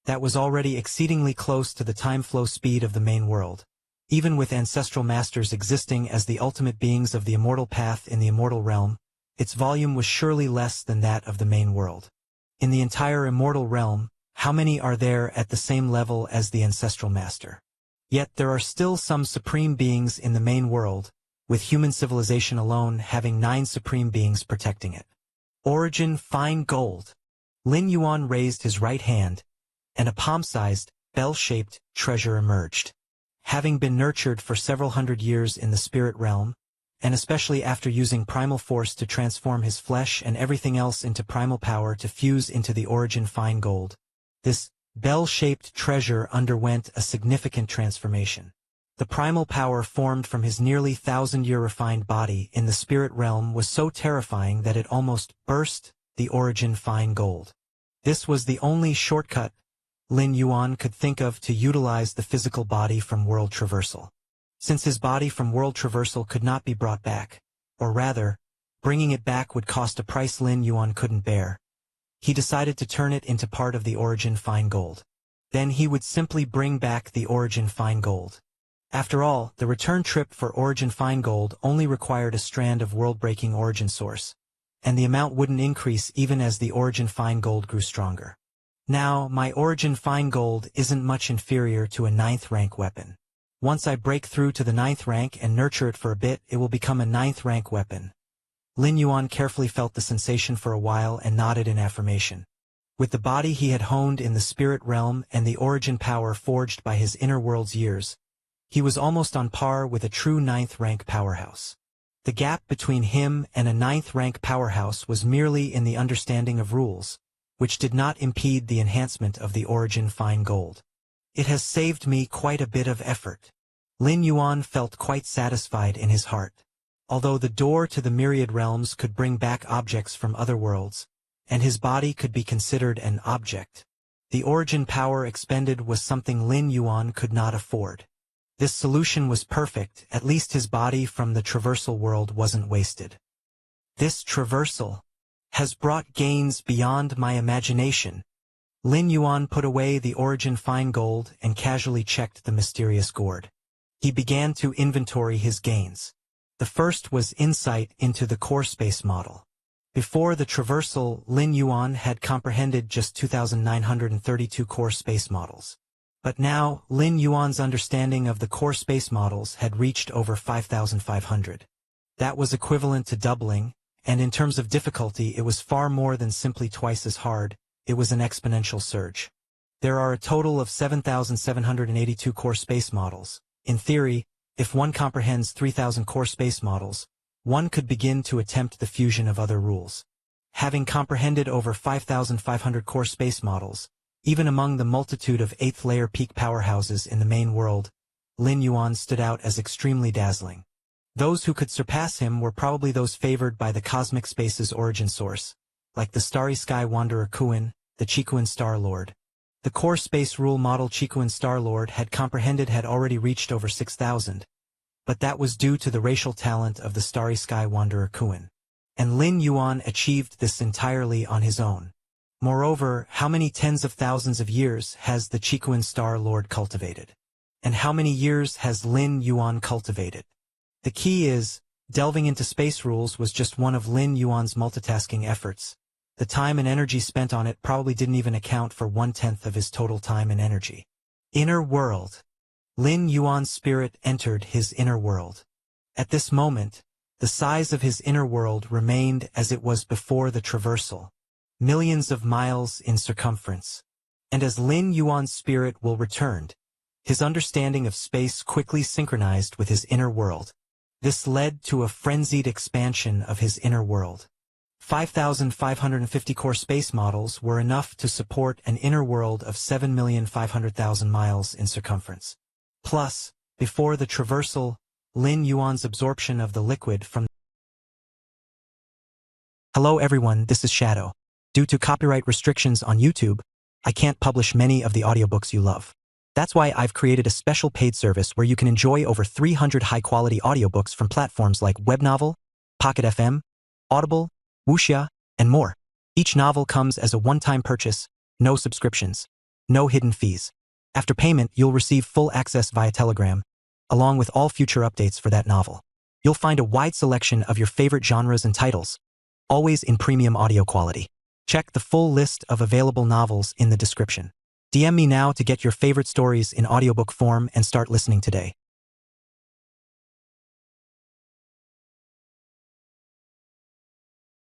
That was already exceedingly close to the time flow speed of the main world. Even with ancestral masters existing as the ultimate beings of the immortal path in the immortal realm, its volume was surely less than that of the main world. In the entire immortal realm, how many are there at the same level as the ancestral master? Yet there are still some supreme beings in the main world, with human civilization alone having 9 supreme beings protecting it. Origin fine gold. Lin Yuan raised his right hand, and a palm-sized, bell-shaped treasure emerged. Having been nurtured for several hundred years in the spirit realm, and especially after using primal force to transform his flesh and everything else into primal power to fuse into the origin fine gold, this bell-shaped treasure underwent a significant transformation. The primal power formed from his nearly 1,000-year refined body in the spirit realm was so terrifying that it almost burst the origin fine gold. This was the only shortcut Lin Yuan could think of to utilize the physical body from world traversal. Since his body from world traversal could not be brought back, or rather, bringing it back would cost a price Lin Yuan couldn't bear, he decided to turn it into part of the origin fine gold. Then he would simply bring back the origin fine gold. After all, the return trip for origin fine gold only required a strand of world-breaking origin source, and the amount wouldn't increase even as the origin fine gold grew stronger. Now, my origin fine gold isn't much inferior to a 9th rank weapon. Once I break through to the 9th rank and nurture it for a bit, it will become a 9th rank weapon. Lin Yuan carefully felt the sensation for a while and nodded in affirmation. With the body he had honed in the spirit realm and the origin power forged by his inner world's years, he was almost on par with a true 9th rank powerhouse. The gap between him and a 9th rank powerhouse was merely in the understanding of rules, which did not impede the enhancement of the origin fine gold. It has saved me quite a bit of effort. Lin Yuan felt quite satisfied in his heart. Although the door to the myriad realms could bring back objects from other worlds, and his body could be considered an object, the origin power expended was something Lin Yuan could not afford. This solution was perfect, at least his body from the traversal world wasn't wasted. This traversal has brought gains beyond my imagination. Lin Yuan put away the origin fine gold and casually checked the mysterious gourd. He began to inventory his gains. The first was insight into the core space model. Before the traversal, Lin Yuan had comprehended just 2,932 core space models. But now, Lin Yuan's understanding of the core space models had reached over 5,500. That was equivalent to doubling, and in terms of difficulty it was far more than simply twice as hard. It was an exponential surge. There are a total of 7,782 core space models. In theory, if one comprehends 3,000 core space models, one could begin to attempt the fusion of other rules. Having comprehended over 5,500 core space models, even among the multitude of 8th-layer peak powerhouses in the main world, Lin Yuan stood out as extremely dazzling. Those who could surpass him were probably those favored by the cosmic space's origin source, like the Starry Sky Wanderer Kuan, the Chikuan Star-Lord. The core space rule model Chikuan Star-Lord had already reached over 6,000, but that was due to the racial talent of the Starry Sky Wanderer Kuan. And Lin Yuan achieved this entirely on his own. Moreover, how many tens of thousands of years has the Chikuan Star-Lord cultivated? And how many years has Lin Yuan cultivated? The key is, delving into space rules was just one of Lin Yuan's multitasking efforts. The time and energy spent on it probably didn't even account for 1/10 of his total time and energy. Inner world. Lin Yuan's spirit entered his inner world. At this moment, the size of his inner world remained as it was before the traversal. Millions of miles in circumference. And as Lin Yuan's spirit will returned, his understanding of space quickly synchronized with his inner world. This led to a frenzied expansion of his inner world. 5,550 core space models were enough to support an inner world of 7,500,000 miles in circumference. Plus, before the traversal, Lin Yuan's absorption of the liquid from... Hello everyone, this is Shadow. Due to copyright restrictions on YouTube, I can't publish many of the audiobooks you love. That's why I've created a special paid service where you can enjoy over 300 high-quality audiobooks from platforms like Webnovel, Pocket FM, Audible, Wuxia, and more. Each novel comes as a one-time purchase, no subscriptions, no hidden fees. After payment, you'll receive full access via Telegram, along with all future updates for that novel. You'll find a wide selection of your favorite genres and titles, always in premium audio quality. Check the full list of available novels in the description. DM me now to get your favorite stories in audiobook form and start listening today.